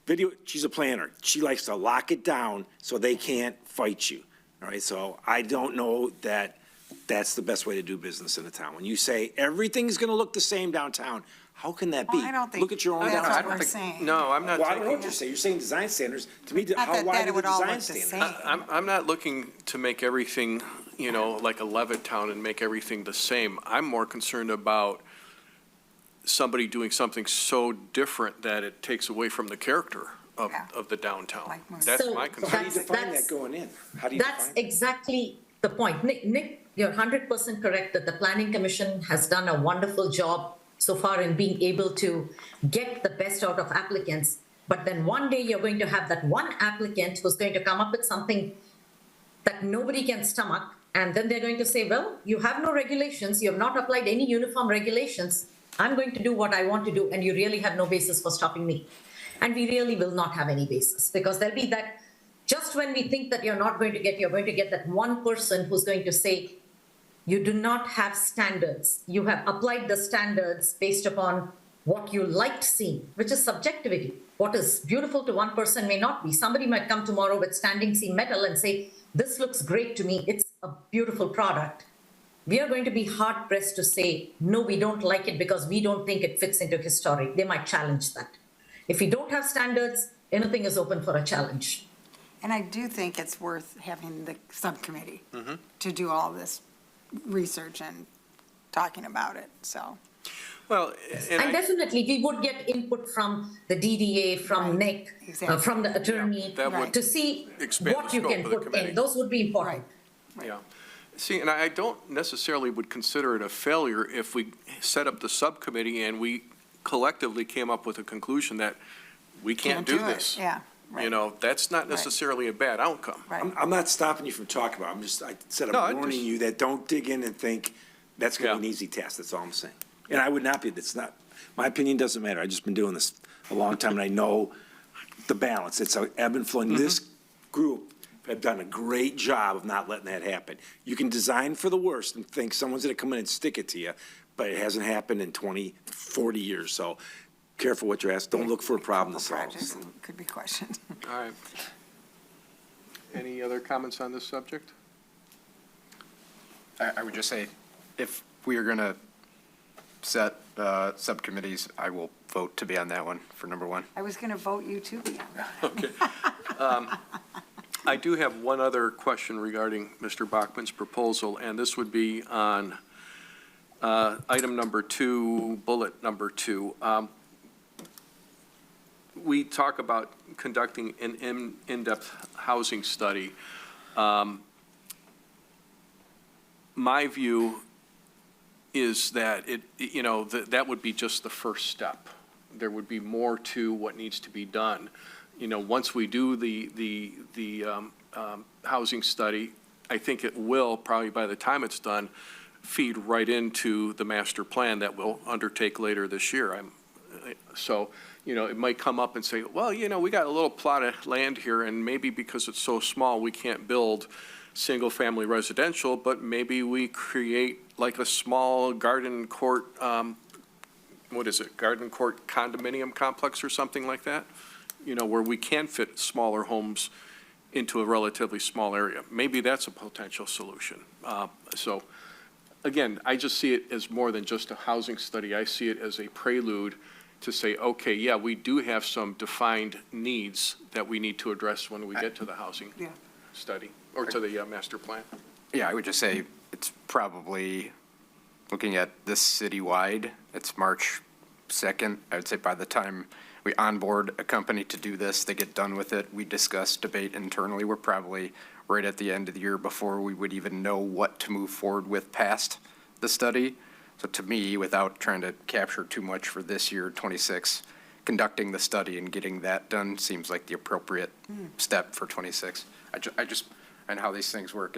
video, she's a planner. She likes to lock it down so they can't fight you. All right, so I don't know that that's the best way to do business in a town. When you say everything's gonna look the same downtown, how can that be? Well, I don't think Look at your own that's downtown. what we're saying. No, I'm not Well, I don't know taking, what you're saying. You're saying design standards. To me, Not that why it do the would all design look the standards? same. I'm not looking to make everything, like a Levittown and make everything the same. I'm more concerned about somebody doing something so different that it takes away from the character of the downtown. Like Moon. That's So my How concern. do you define that going in? How do you That's define that? exactly the point. Nick, you're 100% correct that the Planning Commission has done a wonderful job so far in being able to get the best out of applicants. But then one day you're going to have that one applicant who's going to come up with something that nobody can stomach. And then they're going to say, well, you have no regulations. You have not applied any uniform regulations. I'm going to do what I want to do. And you really have no basis for stopping me. And we really will not have any basis because there'll be that just when we think that you're going to get that one person who's going to say, you do not have standards. You have applied the standards based upon what you liked seeing, which is subjectivity. What is beautiful to one person may not be. Somebody might come tomorrow with standing seam metal and say, this looks great to me. It's a beautiful product. We are going to be hard pressed to say, no, we don't like it because we don't think it fits into historic. They might challenge that. If we don't have standards, anything is open for a challenge. And I do think it's worth having the subcommittee to do all this research and talking about it, so. Well, And definitely, we would get input from the DDA, from Nick, Exactly. from the attorney, that would to see expand what the you scope can of the put committee. in. Those would be important. Yeah. See, and I don't necessarily would consider it a failure if we set up the subcommittee and we collectively came up with a conclusion that we can't do it. this. Yeah, right. You know, that's not necessarily a bad outcome. Right. I'm not stopping you from talking about it. I said No, I'm I warning just- you that don't dig in and think that's gonna be an Yeah. easy task. That's all I'm saying. And I would not be, that's not, my opinion doesn't matter. I've just been doing this a long time and I know the balance. It's a ebb and flow. And this group have done a great job of not letting that happen. You can design for the worst and think someone's gonna come in and stick it to you, but it hasn't happened in 20, 40 years. So careful what you're asking. Don't look for a problem to solve. Projects could be questioned. All right. Any other comments on this subject? I would just say, if we are going to set subcommittees, I will vote to be on that one for number one. I was going to vote you to be on that. Okay. I do have one other question regarding Mr. Bachman's proposal, and this would be on item number 2, bullet number 2. We talk about conducting an in-depth housing study. My view is that that would be just the first step. There would be more to what needs to be done. You know, once we do the housing study, I think it will, probably by the time it's done, feed right into the master plan that we'll undertake later this year. So, you know, it might come up and say, well, you know, we got a little plot of land here, and maybe because it's so small, we can't build single-family residential, but maybe we create like a small garden court, garden court condominium complex or something like that, you know, where we can fit smaller homes into a relatively small area. Maybe that's a potential solution. So, again, I just see it as more than just a housing study. I see it as a prelude to say, okay, yeah, we do have some defined needs that we need to address when we get to the housing study, or to the master plan. Yeah, I would just say it's probably, looking at this citywide, it's March 2nd. I would say by the time we onboard a company to do this, they get done with it, we discuss, debate internally, we're probably right at the end of the year before we would even know what to move forward with past the study. So to me, without trying to capture too much for this year, 26, conducting the study and getting that done seems like the appropriate step for 26. I just, and how these things work,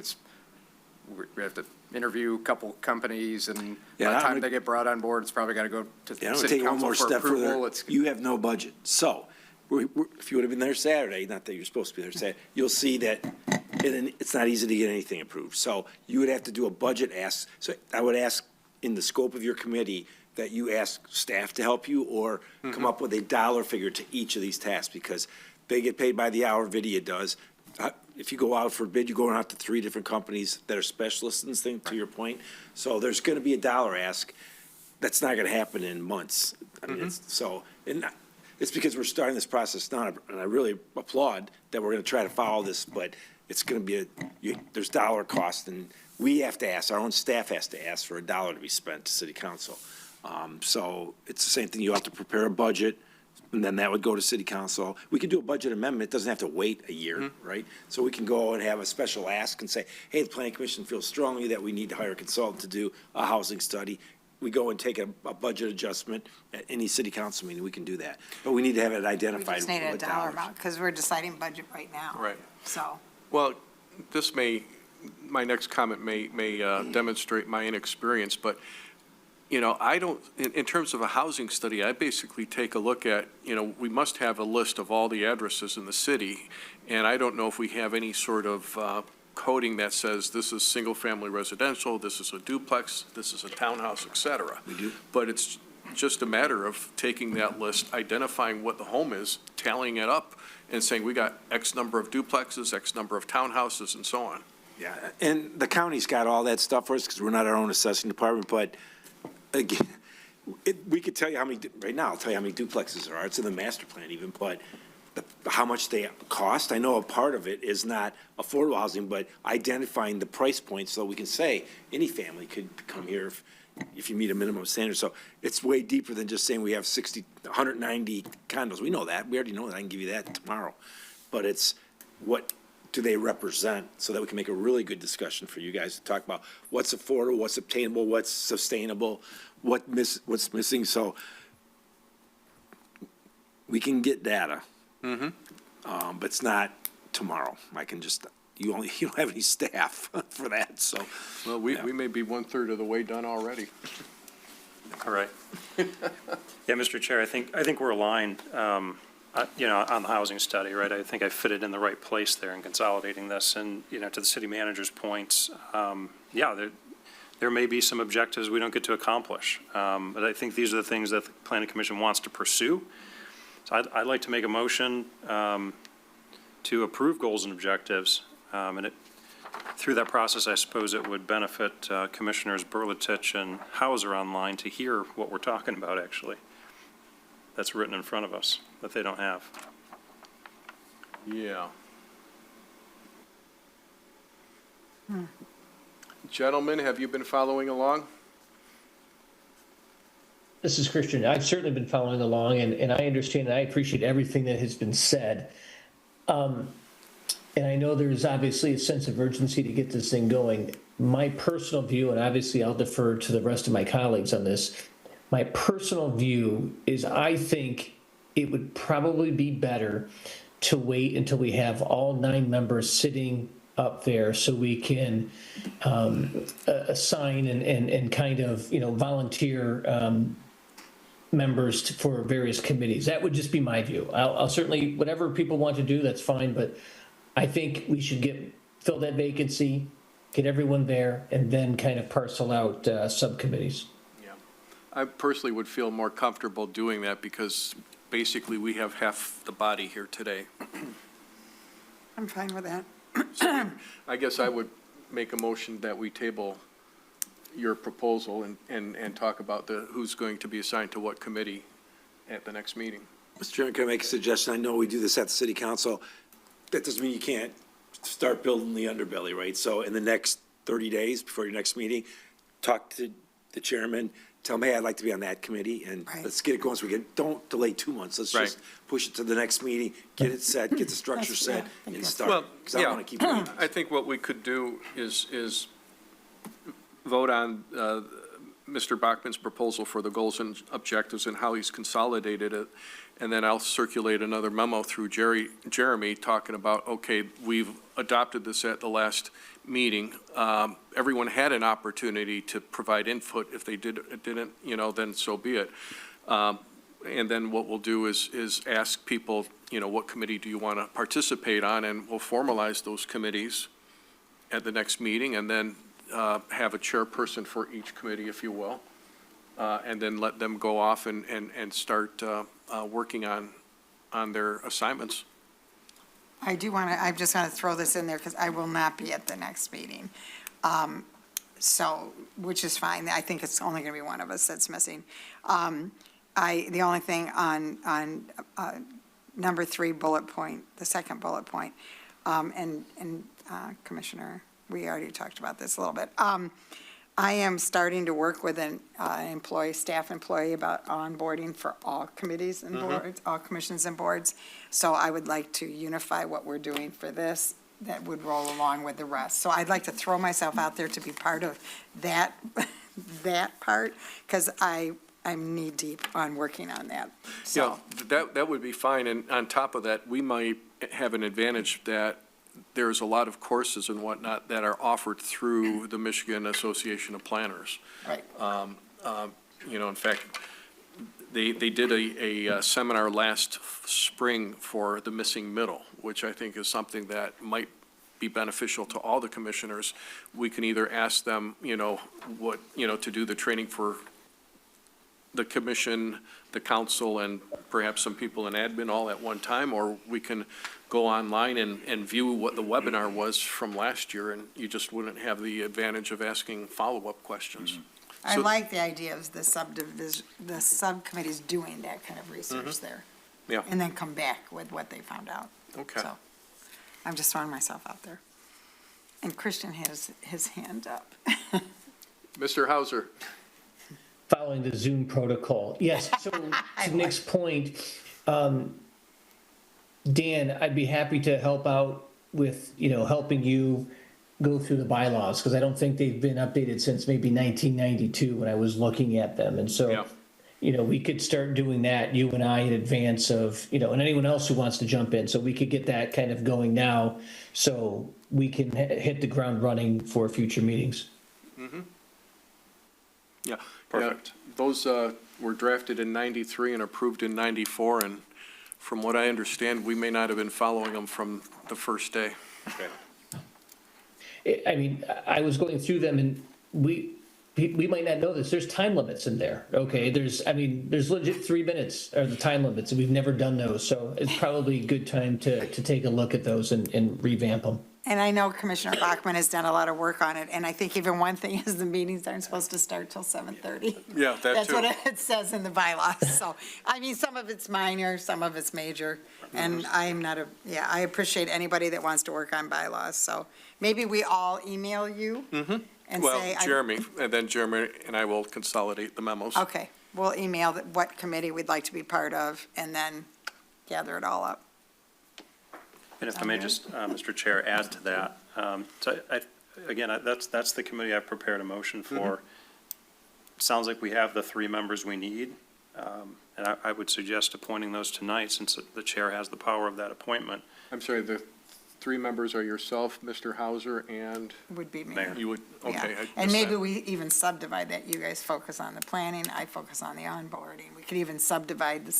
we have to interview a couple companies, and by the time they get brought on board, it's probably got to go to Yeah, I'm gonna city take one council more for step approval. further. It's, You have no budget. So, if you would have been there Saturday, not that you're supposed to be there Saturday, you'll see that it's not easy to get anything approved. So you would have to do a budget ask. So I would ask, in the scope of your committee, that you ask staff to help you, or come up with a dollar figure to each of these tasks, because they get paid by the hour, Vidya does. If you go out for bid, you go out to 3 different companies that are specialists in this thing, to your point. So there's gonna be a dollar ask. That's not gonna happen in months. I mean, it's because we're starting this process now, and I really applaud that we're gonna try to follow this, but it's gonna be there's dollar cost, and we have to ask, our own staff has to ask for a dollar to be spent to city council. So it's the same thing, you have to prepare a budget, and then that would go to city council. We could do a budget amendment, it doesn't have to wait a year, right? So we can go and have a special ask and say, hey, the planning commission feels strongly that we need to hire a consultant to do a housing study. We go and take a budget adjustment at any city council meeting, we can do that. But we need to have it We identified. just need a what dollar dollars. amount, because we're deciding budget right now. Right. So, Well, my next comment may demonstrate my inexperience, but, you know, I don't, in terms of a housing study, I basically take a look at, you know, we must have a list of all the addresses in the city, and I don't know if we have any sort of coding that says this is single-family residential, this is a duplex, this is a townhouse, et cetera. We do. But it's just a matter of taking that list, identifying what the home is, tallying it up, and saying, we got X number of duplexes, X number of townhouses, and so on. Yeah, and the county's got all that stuff for us, because we're not our own assessing department, but again, we could tell you how many, right now, I'll tell you how many duplexes there are, it's in the master plan even, but how much they cost, I know a part of it is not affordable housing, but identifying the price point so we can say any family could come here if you meet a minimum standard. So it's way deeper than just saying we have 190 condos. We know that, we already know that, I can give you that tomorrow. But it's what do they represent, so that we can make a really good discussion for you guys to talk about what's affordable, what's obtainable, what's sustainable, what's missing. So we can get data. But it's not tomorrow. I can just, you don't have any staff for that, so. Well, we may be 1/3 of the way done already. All right. Yeah, Mr. Chair, I think we're aligned, you know, on the housing study, right? I think I fit it in the right place there in consolidating this. And, you know, to the city manager's points, yeah, there may be some objectives we don't get to accomplish. But I think these are the things that the planning commission wants to pursue. So I'd like to make a motion to approve goals and objectives. And through that process, I suppose it would benefit Commissioners Berlitich and Hauser online to hear what we're talking about, actually. That's written in front of us, that they don't have. Yeah. Gentlemen, have you been following along? This is Christian. I've certainly been following along, and I understand and I appreciate everything that has been said. And I know there's obviously a sense of urgency to get this thing going. My personal view, and obviously I'll defer to the rest of my colleagues on this, my personal view is I think it would probably be better to wait until we have all 9 members sitting up there so we can assign and kind of, you know, volunteer members for various committees. That would just be my view. I'll certainly, whatever people want to do, that's fine, but I think we should fill that vacancy, get everyone there, and then kind of parcel out subcommittees. Yeah. I personally would feel more comfortable doing that because basically we have half the body here today. I'm fine with that. So I guess I would make a motion that we table your proposal and talk about who's going to be assigned to what committee at the next meeting. Mr. Chairman, can I make a suggestion? I know we do this at the city council. That doesn't mean you can't start building the underbelly, right? So in the next 30 days before your next meeting, talk to the chairman, tell him, hey, I'd like to be on that committee, and let's get it going so we don't delay 2 months. Let's just push it to the next meeting, get it set, get the structure set, and start. Well, Because I don't want to keep doing I think what we could do is vote on Mr. Bachman's proposal for the goals and objectives and how he's consolidated it. And then I'll circulate another memo through Jeremy talking about, okay, we've adopted this at the last meeting. Everyone had an opportunity to provide input. If they didn't, you know, then so be it. And then what we'll do is ask people, you know, what committee do you want to participate on? And we'll formalize those committees at the next meeting and then have a chairperson for each committee, if you will. And then let them go off and start working on their assignments. I do want to, I'm just going to throw this in there because I will not be at the next meeting. So, which is fine. I think it's only going to be one of us that's missing. The only thing on number 3 bullet point, the second bullet point, and Commissioner, we already talked about this a little bit. I am starting to work with an staff employee about onboarding for all committees and boards, all commissions and boards. So I would like to unify what we're doing for this that would roll along with the rest. So I'd like to throw myself out there to be part of that, that part, because I'm knee-deep on working on that. So. Yeah, that would be fine. And on top of that, we might have an advantage that there's a lot of courses and whatnot that are offered through the Michigan Association of Planners. Right. You know, in fact, they did a seminar last spring for the missing middle, which I think is something that might be beneficial to all the commissioners. We can either ask them, you know, to do the training for the commission, the council, and perhaps some people in admin all at one time, or we can go online and view what the webinar was from last year, and you just wouldn't have the advantage of asking follow-up questions. I So- like the idea of the subcommittees doing that kind of research there. Yeah. And then come back with what they found out. Okay. So, I'm just throwing myself out there. And Christian has his hand up. Mr. Hauser. Following the Zoom protocol. Yes, so to Nick's point, Dan, I'd be happy to help out with, you know, helping you go through the bylaws, because I don't think they've been updated since maybe 1992 when I was looking at them. And so we could start doing that, you and I, in advance of, and anyone else who wants to jump in. So we could get that kind of going now, so we can hit the ground running for future meetings. Yeah. Perfect. Yeah, those were drafted in 93 and approved in 94, and from what I understand, we may not have been following them from the first day. I mean, I was going through them, and we might not know this. There's time limits in there, okay? There's legit 3 minutes are the time limits, and we've never done those. So it's probably a good time to take a look at those and revamp them. And I know Commissioner Bachmann has done a lot of work on it, and I think even one thing is the meetings aren't supposed to start till 7:30. Yeah, that That's too. what it says in the bylaws. So, I mean, some of it's minor, some of it's major, and I'm not I appreciate anybody that wants to work on bylaws. So maybe we all email you and Well, say. Jeremy, and then Jeremy and I will consolidate the memos. Okay, we'll email what committee we'd like to be part of, and then gather it all up. And if I may just, Mr. Chair, add to that. So again, that's the committee I've prepared a motion for. Sounds like we have the 3 members we need. And I would suggest appointing those tonight, since the chair has the power of that appointment. I'm sorry, the 3 members are yourself, Mr. Hauser, and Would be me. Mayor. you would, Yeah. okay. I And missed maybe that. we even subdivide that. You guys focus on the planning, I focus on the onboarding. We could even subdivide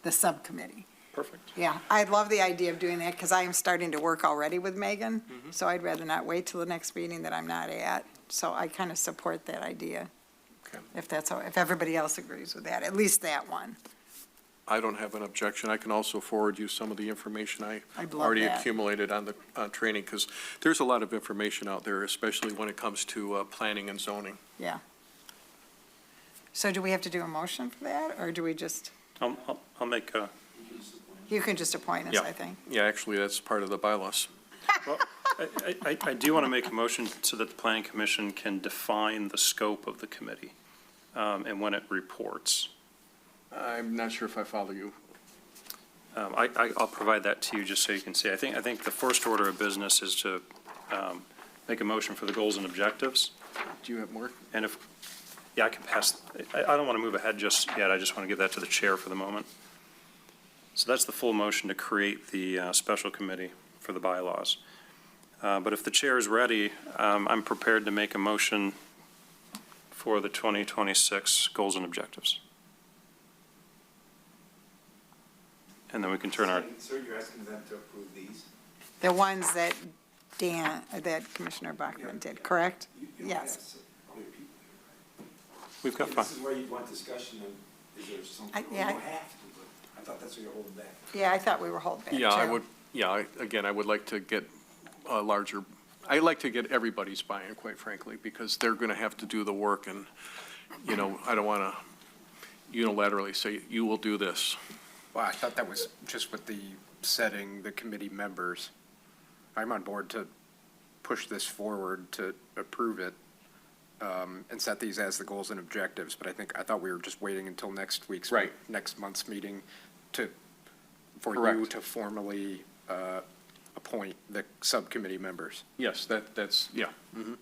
the subcommittee. Perfect. Yeah, I love the idea of doing that because I am starting to work already with Megan. Mm-hmm. So I'd rather not wait till the next meeting that I'm not at. So I kind of support that idea. Okay. If everybody else agrees with that, at least that one. I don't have an objection. I can also forward you some of the information I'd love already that. accumulated on the training, because there's a lot of information out there, especially when it comes to planning and zoning. Yeah. So do we have to do a motion for that, or do we just, I'll make a, you can just appoint us, Yeah. I think? Yeah, actually, that's part of the bylaws. well, I do want to make a motion so that the planning commission can define the scope of the committee, and when it reports. I'm not sure if I follow you. I'll provide that to you just so you can see. I think the first order of business is to make a motion for the goals and objectives. Do you have more? And I can pass, I don't want to move ahead just yet. I just want to give that to the chair for the moment. So that's the full motion to create the special committee for the bylaws. But if the chair is ready, I'm prepared to make a motion for the 2026 goals and objectives. And then we can turn our, Sir, you're asking them to approve these? The ones that that Commissioner Bachmann did, correct? Yes. we've got five. This is where you want discussion, and is there something, you yeah. don't have to, but I thought that's what you're holding back. Yeah, I thought we were holding back, Yeah, I too. would, again, I would like to get a larger, I'd like to get everybody's buy-in, quite frankly, because they're going to have to do the work, and, I don't want to unilaterally say, you will do this. Well, I thought that was just with the setting the committee members. I'm on board to push this forward to approve it, and set these as the goals and objectives, but I thought we were just waiting until next month's meeting for you Correct. to formally, appoint the subcommittee members. Yes, that's, yeah. Mm-hmm.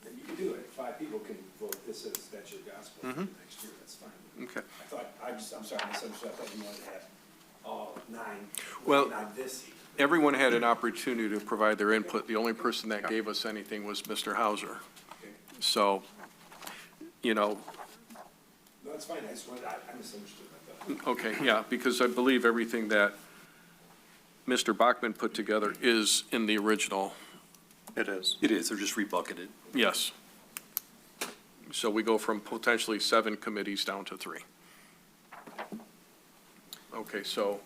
And you can do it, 5 people can vote this as, that's your gospel for next year, that's fine. Okay. I'm sorry, I misunderstood, I thought you wanted to have all 9 Well- working on this. Everyone had an opportunity to provide their input. The only person that gave us anything was Mr. Hauser. So, No, that's fine, I just wanted, I misunderstood, I thought. okay, yeah, because I believe everything that Mr. Bachman put together is in the original. It is. It is, they're just rebucketed. Yes. So we go from potentially 7 committees down to 3. Okay, so,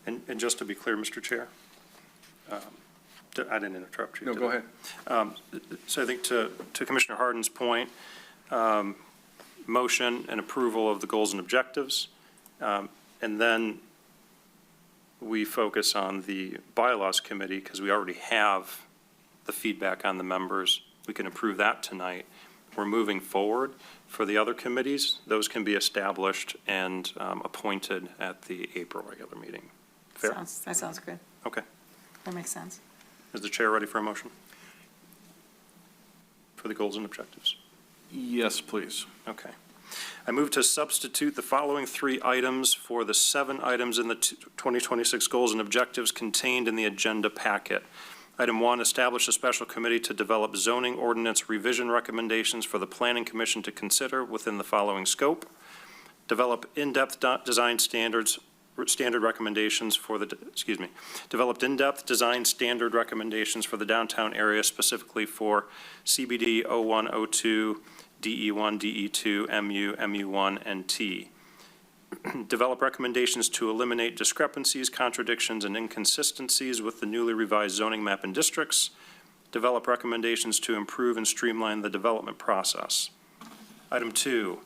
And just to be clear, Mr. Chair, I didn't interrupt you. no, did go I? ahead. So I think to Commissioner Harden's point, motion and approval of the goals and objectives, and then we focus on the bylaws committee, because we already have the feedback on the members. We can approve that tonight. We're moving forward. For the other committees, those can be established and appointed at the April regular meeting. Fair? That sounds good. Okay. That makes sense. Is the chair ready for a motion? For the goals and objectives? Yes, please. Okay. I move to substitute the following 3 items for the 7 items in the 2026 goals and objectives contained in the agenda packet. Item 1, establish a special committee to develop zoning ordinance revision recommendations for the Planning Commission to consider within the following scope. Develop in-depth design standard recommendations for the, developed in-depth design standard recommendations for the downtown area, specifically for CBD 01, 02, DE1, DE2, MU, MU1, and T. Develop recommendations to eliminate discrepancies, contradictions, and inconsistencies with the newly revised zoning map and districts. Develop recommendations to improve and streamline the development process. Item 2,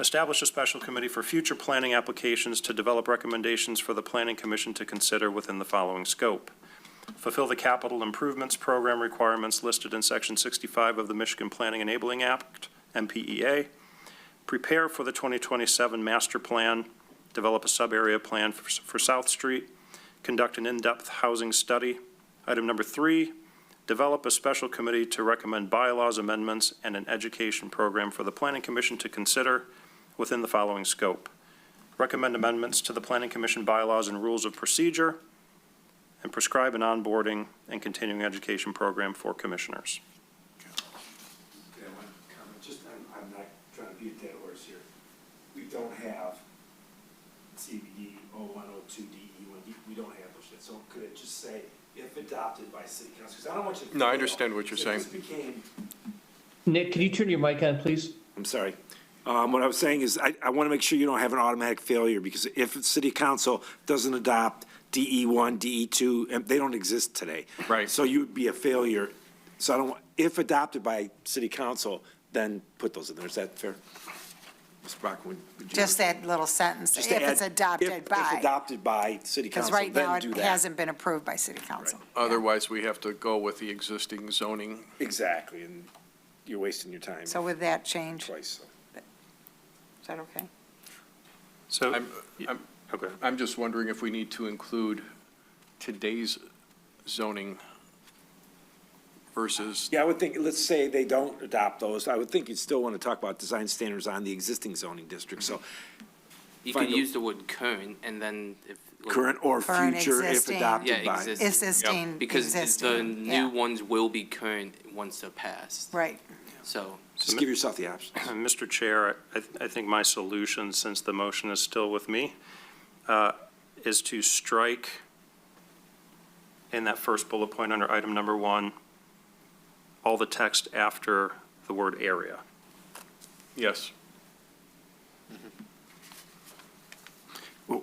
establish a special committee for future planning applications to develop recommendations for the Planning Commission to consider within the following scope. Fulfill the capital improvements program requirements listed in Section 65 of the Michigan Planning Enabling Act, MPEA. Prepare for the 2027 master plan, develop a sub-area plan for South Street, conduct an in-depth housing study. Item number 3, develop a special committee to recommend bylaws amendments and an education program for the Planning Commission to consider within the following scope. Recommend amendments to the Planning Commission bylaws and rules of procedure, and prescribe an onboarding and continuing education program for commissioners. I'm not trying to beat a dead horse here. We don't have CBD 01, 02, DE1, we don't have those yet. So could it just say, if adopted by city council? Because I don't want you to. No, I understand what you're saying. This became. Nick, can you turn your mic on, please? I'm sorry. What I was saying is I want to make sure you don't have an automatic failure, because if city council doesn't adopt DE1, DE2, and they don't exist today. Right. So you would be a failure. So I don't, if adopted by city council, then put those in there. Is that fair? Ms. Brockman, would you? Just that little sentence, Just if to it's add, adopted If by, adopted by city because council, right now then it do that. hasn't been approved by city council. Otherwise, we have to go with the existing zoning. Exactly, and you're wasting your time So with that change, is twice, so. that okay? So, I'm just wondering if we need to include today's zoning versus, Yeah, I would think, let's say they don't adopt those, I would think you'd still want to talk about design standards on the existing zoning district, so You Find could a- use the word current, and then if. like, current or Current, future if existing. adopted Yeah, by. existing. Existing, Because the existing, new yeah. ones will be current once they're passed. Right. So, Just give yourself the option. Mr. Chair, I think my solution, since the motion is still with me, is to strike in that first bullet point under item number 1, all the text after the word area. yes.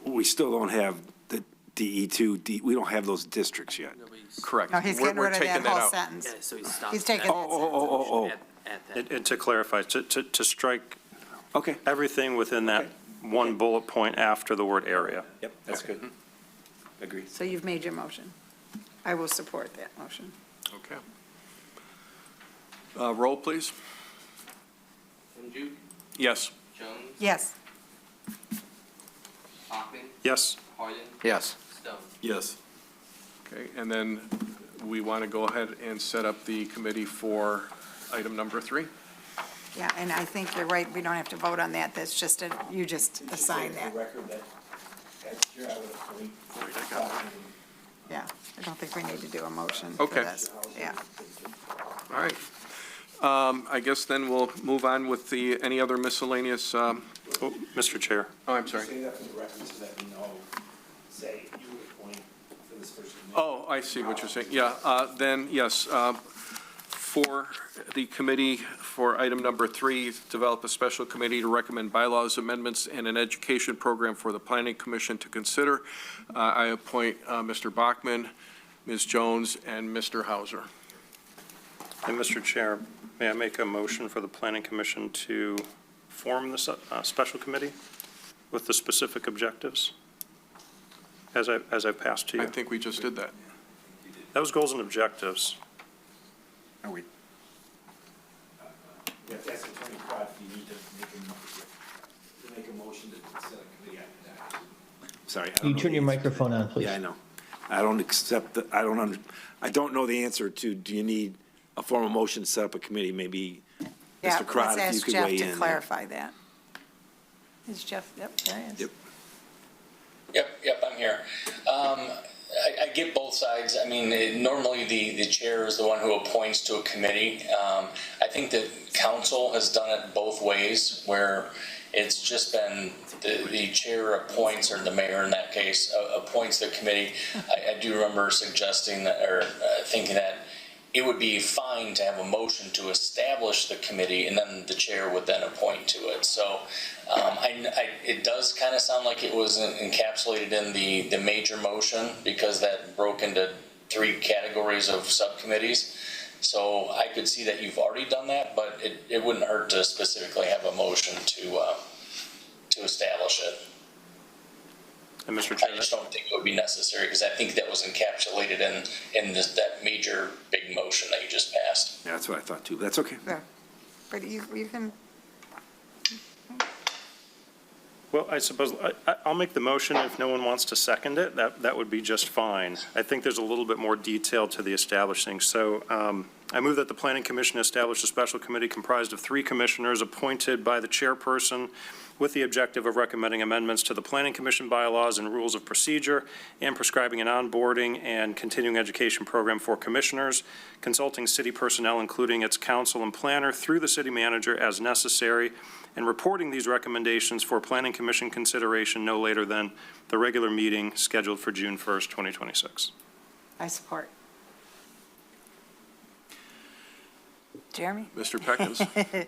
We still don't have the DE2, we don't have those districts yet. nobody's. Correct. No, he's We're- getting we're rid of taking that whole out. sentence. Yeah, so he stopped. He's taking that Oh. At that. And to clarify, to strike Okay. everything within that one bullet point after the word area. Yep, that's good. Agreed. So you've made your motion. I will support that motion. Okay. Roll, please. Andrew, Yes. Jones, Yes. Bachman, Yes? Harden, Yes. Stone. Yes. Okay, and then we want to go ahead and set up the committee for item number 3. Yeah, and I think you're right, we don't have to vote on that, that's just, you just assign that. record that, here I would appoint. Yeah, I don't think we need to do a motion for Okay. this. Yeah. All right. I guess then we'll move on with the, any other miscellaneous, Oh, Mr. Chair. I'm sorry. Say that for the record so that we know, say you would appoint for this person. Oh, I see what you're saying. Yeah, then, yes, for the committee for item number 3, develop a special committee to recommend bylaws amendments and an education program for the Planning Commission to consider. I appoint Mr. Bachman, Ms. Jones, and Mr. Hauser. And Mr. Chair, may I make a motion for the Planning Commission to form this special committee with the specific objectives as I passed to I you? think we just did that. That was goals and objectives. Are we? If that's Attorney Crowd, you need to make a motion to set a committee after that. Sorry. I don't Can you know turn the your answer. microphone on, please? Yeah, I know. I don't accept, I don't know the answer to, do you need a formal motion to set up a committee? Maybe Yeah, Mr. Crowd, let's if you ask could Jeff weigh to in. clarify that. Is Jeff, yep, there he is. Yep. Yep, I'm here. I get both sides. I mean, normally the chair is the one who appoints to a committee. I think that council has done it both ways, where it's just been the chair appoints, or the mayor in that case, appoints the committee. I do remember suggesting that, or thinking that it would be fine to have a motion to establish the committee, and then the chair would then appoint to it. So it does kind of sound like it was encapsulated in the major motion, because that broke into 3 categories of subcommittees. So I could see that you've already done that, but it wouldn't hurt to specifically have a motion to establish it. And Mr. Chair, I just don't think it would be necessary, because I think that was encapsulated in that major big motion that you just passed. Yeah, that's what I thought too. That's okay. Yeah. But you can, well, I suppose I'll make the motion. If no one wants to second it, that would be just fine. I think there's a little bit more detail to the establishing. So I move that the Planning Commission establish a special committee comprised of 3 commissioners appointed by the chairperson, with the objective of recommending amendments to the Planning Commission bylaws and rules of procedure, and prescribing an onboarding and continuing education program for commissioners, consulting city personnel, including its council and planner, through the city manager as necessary, and reporting these recommendations for Planning Commission consideration no later than the regular meeting scheduled for June 1st, 2026. I support. Jeremy? Mr. Peckins?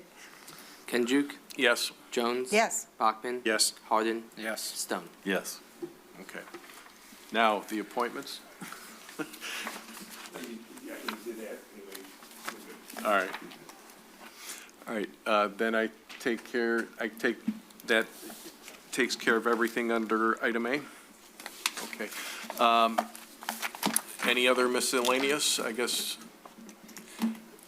Kenjuk, Yes. Jones. Yes. Bachman. Yes. Harden. Yes. Stone. Yes. Okay. Now, the appointments? All right. All right, then that takes care of everything under item A? Okay. Any other miscellaneous, I guess?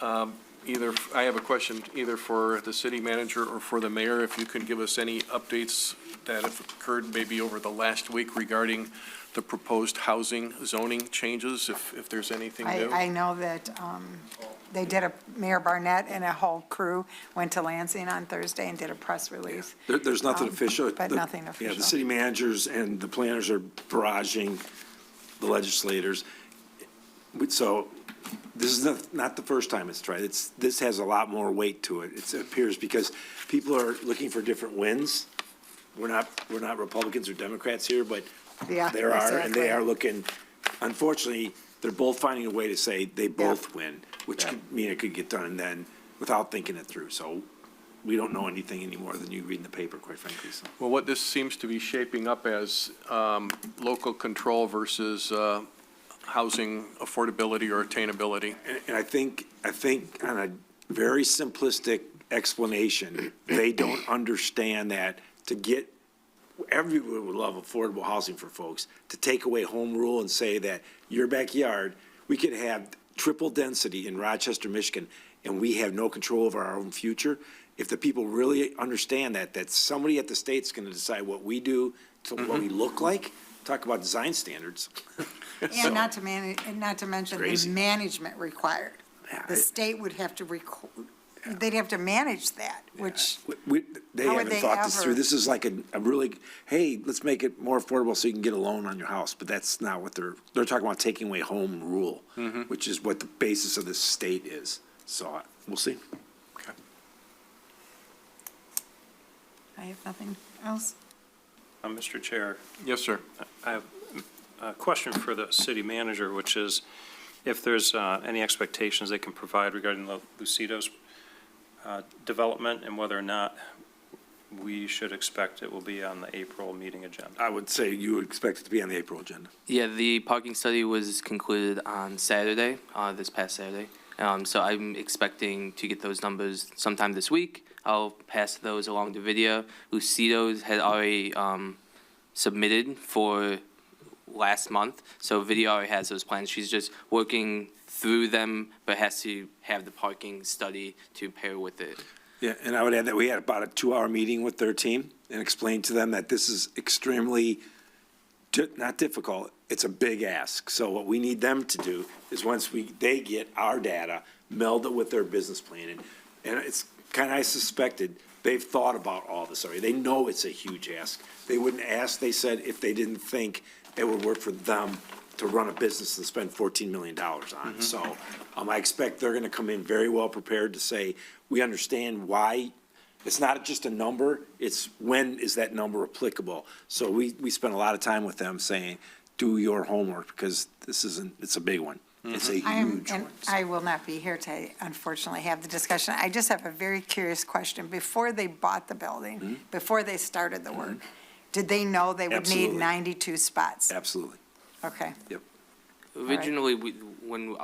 I have a question either for the city manager or for the mayor, if you can give us any updates that have occurred maybe over the last week regarding the proposed housing zoning changes, if there's anything new. I know that they did Mayor Barnett and a whole crew went to Lansing on Thursday and did a press release. There's nothing official. But nothing Yeah, official. the city managers and the planners are barraging the legislators. So this is not the first time it's tried. This has a lot more weight to it. It appears because people are looking for different wins. We're not Republicans or Democrats here, but Yeah, there are, and exactly. they are looking, unfortunately, they're both finding a way to say they both win, which could mean it could get done then without thinking it through. So we don't know anything any more than you read in the paper, quite frankly. So. Well, what this seems to be shaping up as local control versus housing affordability or attainability. And I think on a very simplistic explanation, they don't understand that to get, everyone would love affordable housing for folks, to take away home rule and say that your backyard, we could have triple density in Rochester, Michigan, and we have no control over our own future. If the people really understand that somebody at the state's gonna decide what we do, to what we look like, talk about design standards. And not to mention the crazy. management required. The state would have to they'd have to manage that, which, They How would haven't they thought this through. ever- This is like a really, hey, let's make it more affordable so you can get a loan on your house. But that's not what they're talking about, taking away home rule, which is what the basis of this state is. So we'll see. I have nothing else. Mr. Chair, Yes, sir. I have a question for the city manager, which is if there's any expectations they can provide regarding the Lucido's development, and whether or not we should expect it will be on the April meeting agenda. I would say you would expect it to be on the April agenda. Yeah, the parking study was concluded on Saturday, this past Saturday. So I'm expecting to get those numbers sometime this week. I'll pass those along to Video. Lucido's had already submitted for last month, so Video already has those plans. She's just working through them, but has to have the parking study to pair with it. Yeah, and I would add that we had about a 2-hour meeting with their team and explained to them that this is extremely, not difficult, it's a big ask. So what we need them to do is once they get our data, meld it with their business plan. And kind of suspected, they've thought about all this already. They know it's a huge ask. They wouldn't ask, they said, if they didn't think it would work for them to run a business and spend $14 million on. So, I expect they're gonna come in very well prepared to say, we understand why. It's not just a number, it's when is that number applicable? So we spent a lot of time with them saying, do your homework, because it's a big one. It's a huge And one. I will not be here to unfortunately have the discussion. I just have a very curious question. Before they bought the building, before they started the work, did they know they would need Absolutely. 92 spots? Absolutely. Okay. Originally, when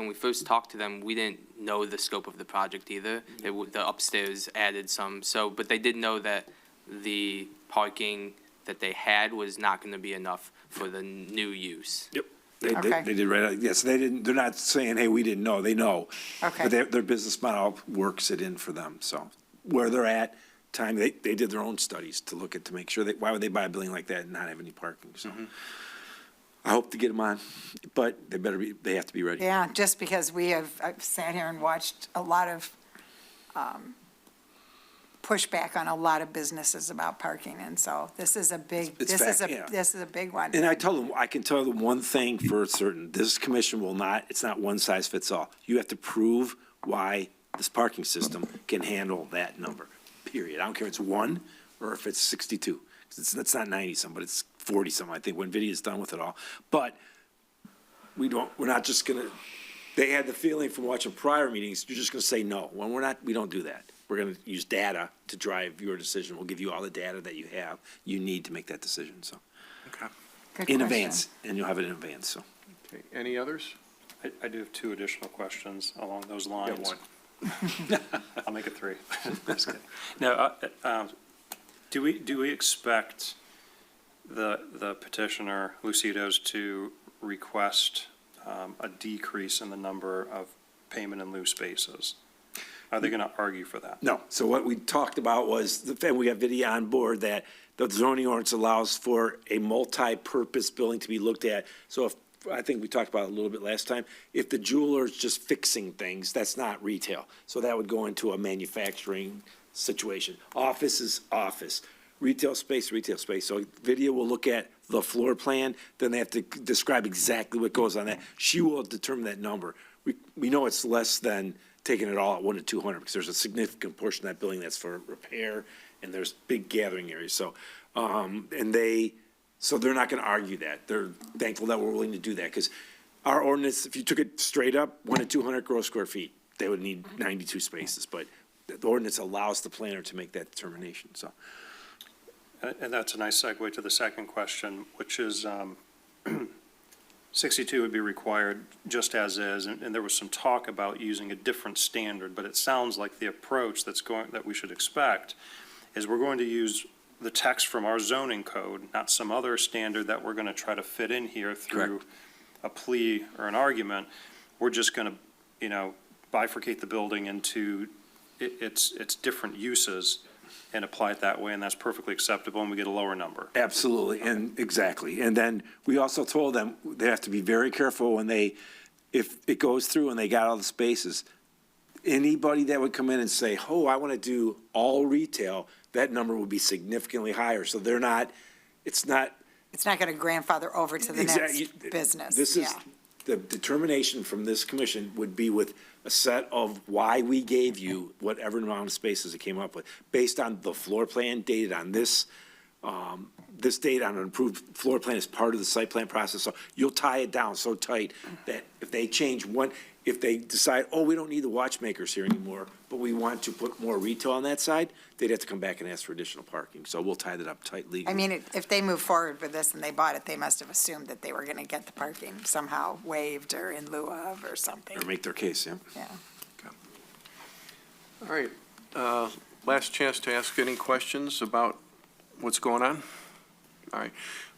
we first talked to them, we didn't know the scope of the project either. The upstairs added some, but they did know that the parking that they had was not going to be enough for the new use. Yep. Okay. They did right, yes, they're not saying, hey, we didn't know, they know. Okay. But their business model works it in for them, so. Where they're at, they did their own studies to look at, to make sure why would they buy a building like that and not have any parking, so. I hope to get them on, but they have to be ready. Yeah, just because I've sat here and watched a lot of pushback on a lot of businesses about parking, and so this is a big, It's this fact, is a big one. And I can tell them one thing for certain, this commission will not, it's not one size fits all. You have to prove why this parking system can handle that number, period. I don't care if it's 1 or if it's 62. It's not 90-some, but it's 40-some, I think, when NVIDIA's done with it all. But we're not just gonna, they had the feeling from watching prior meetings, you're just gonna say no. When we don't do that. We're gonna use data to drive your decision. We'll give you all the data that you need to make that decision, so. Okay. Good In question. advance, and you'll have it in advance, so. Okay, any others? I do have 2 additional questions along those lines. one. I'll make it 3. Just kidding. Now, do we expect the petitioner, Lucido's, to request a decrease in the number of payment in lieu spaces? Are they gonna argue for that? No, so what we talked about was, and we have video on board, that the zoning ordinance allows for a multi-purpose building to be looked at. So I think we talked about it a little bit last time, if the jeweler's just fixing things, that's not retail. So that would go into a manufacturing situation. Office is office, retail space. So video will look at the floor plan, then they have to describe exactly what goes on that. She will determine that number. We know it's less than taking it all at 1 to 200, because there's a significant portion of that building that's for repair, and there's big gathering areas, so, so they're not gonna argue that. They're thankful that we're willing to do that, because our ordinance, if you took it straight up, 1 to 200 gross square feet, they would need 92 spaces, but the ordinance allows the planner to make that determination, so. And that's a nice segue to the second question, which is, 62 would be required just as is, and there was some talk about using a different standard, but it sounds like the approach that we should expect is we're going to use the text from our zoning code, not some other standard that we're gonna try to fit in here through a plea or an argument. We're just gonna, bifurcate the building into its different uses and apply it that way, and that's perfectly acceptable, and we get a lower number. Absolutely, and exactly. And then we also told them they have to be very careful when if it goes through and they got all the spaces, anybody that would come in and say, oh, I want to do all retail, that number would be significantly higher. So it's not going to grandfather over to the next business. This is, the determination from this commission would be with a set of why we gave you whatever amount of spaces it came up with, based on the floor plan dated on this date on an approved floor plan as part of the site plan process. So you'll tie it down so tight that if they change if they decide, oh, we don't need the watchmakers here anymore, but we want to put more retail on that side, they'd have to come back and ask for additional parking. So we'll tie that up tightly. I mean, if they move forward with this and they bought it, they must have assumed that they were going to get the parking somehow waived or in lieu of or something. Or make their case, yeah. Yeah. All right, last chance to ask any questions about what's going on? All right,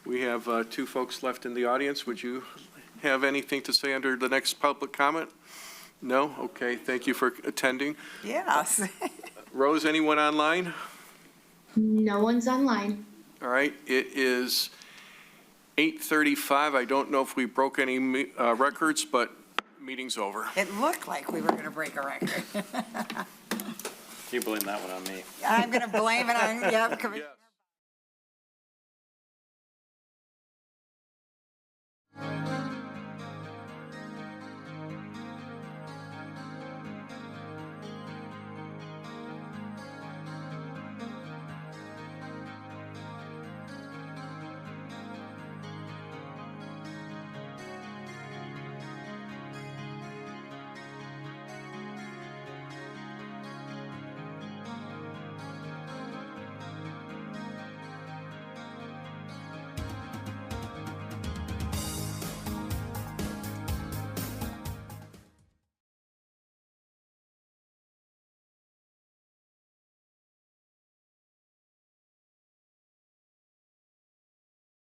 we have 2 folks left in the audience. Would you have anything to say under the next public comment? No? Okay, thank you for attending. Yes. Rose, anyone online? No one's online. All right, it is 8:35. I don't know if we broke any records, but meeting's over. It looked like we were going to break a record. You blame that one on me. I'm going to blame it on, yeah, Commissioner.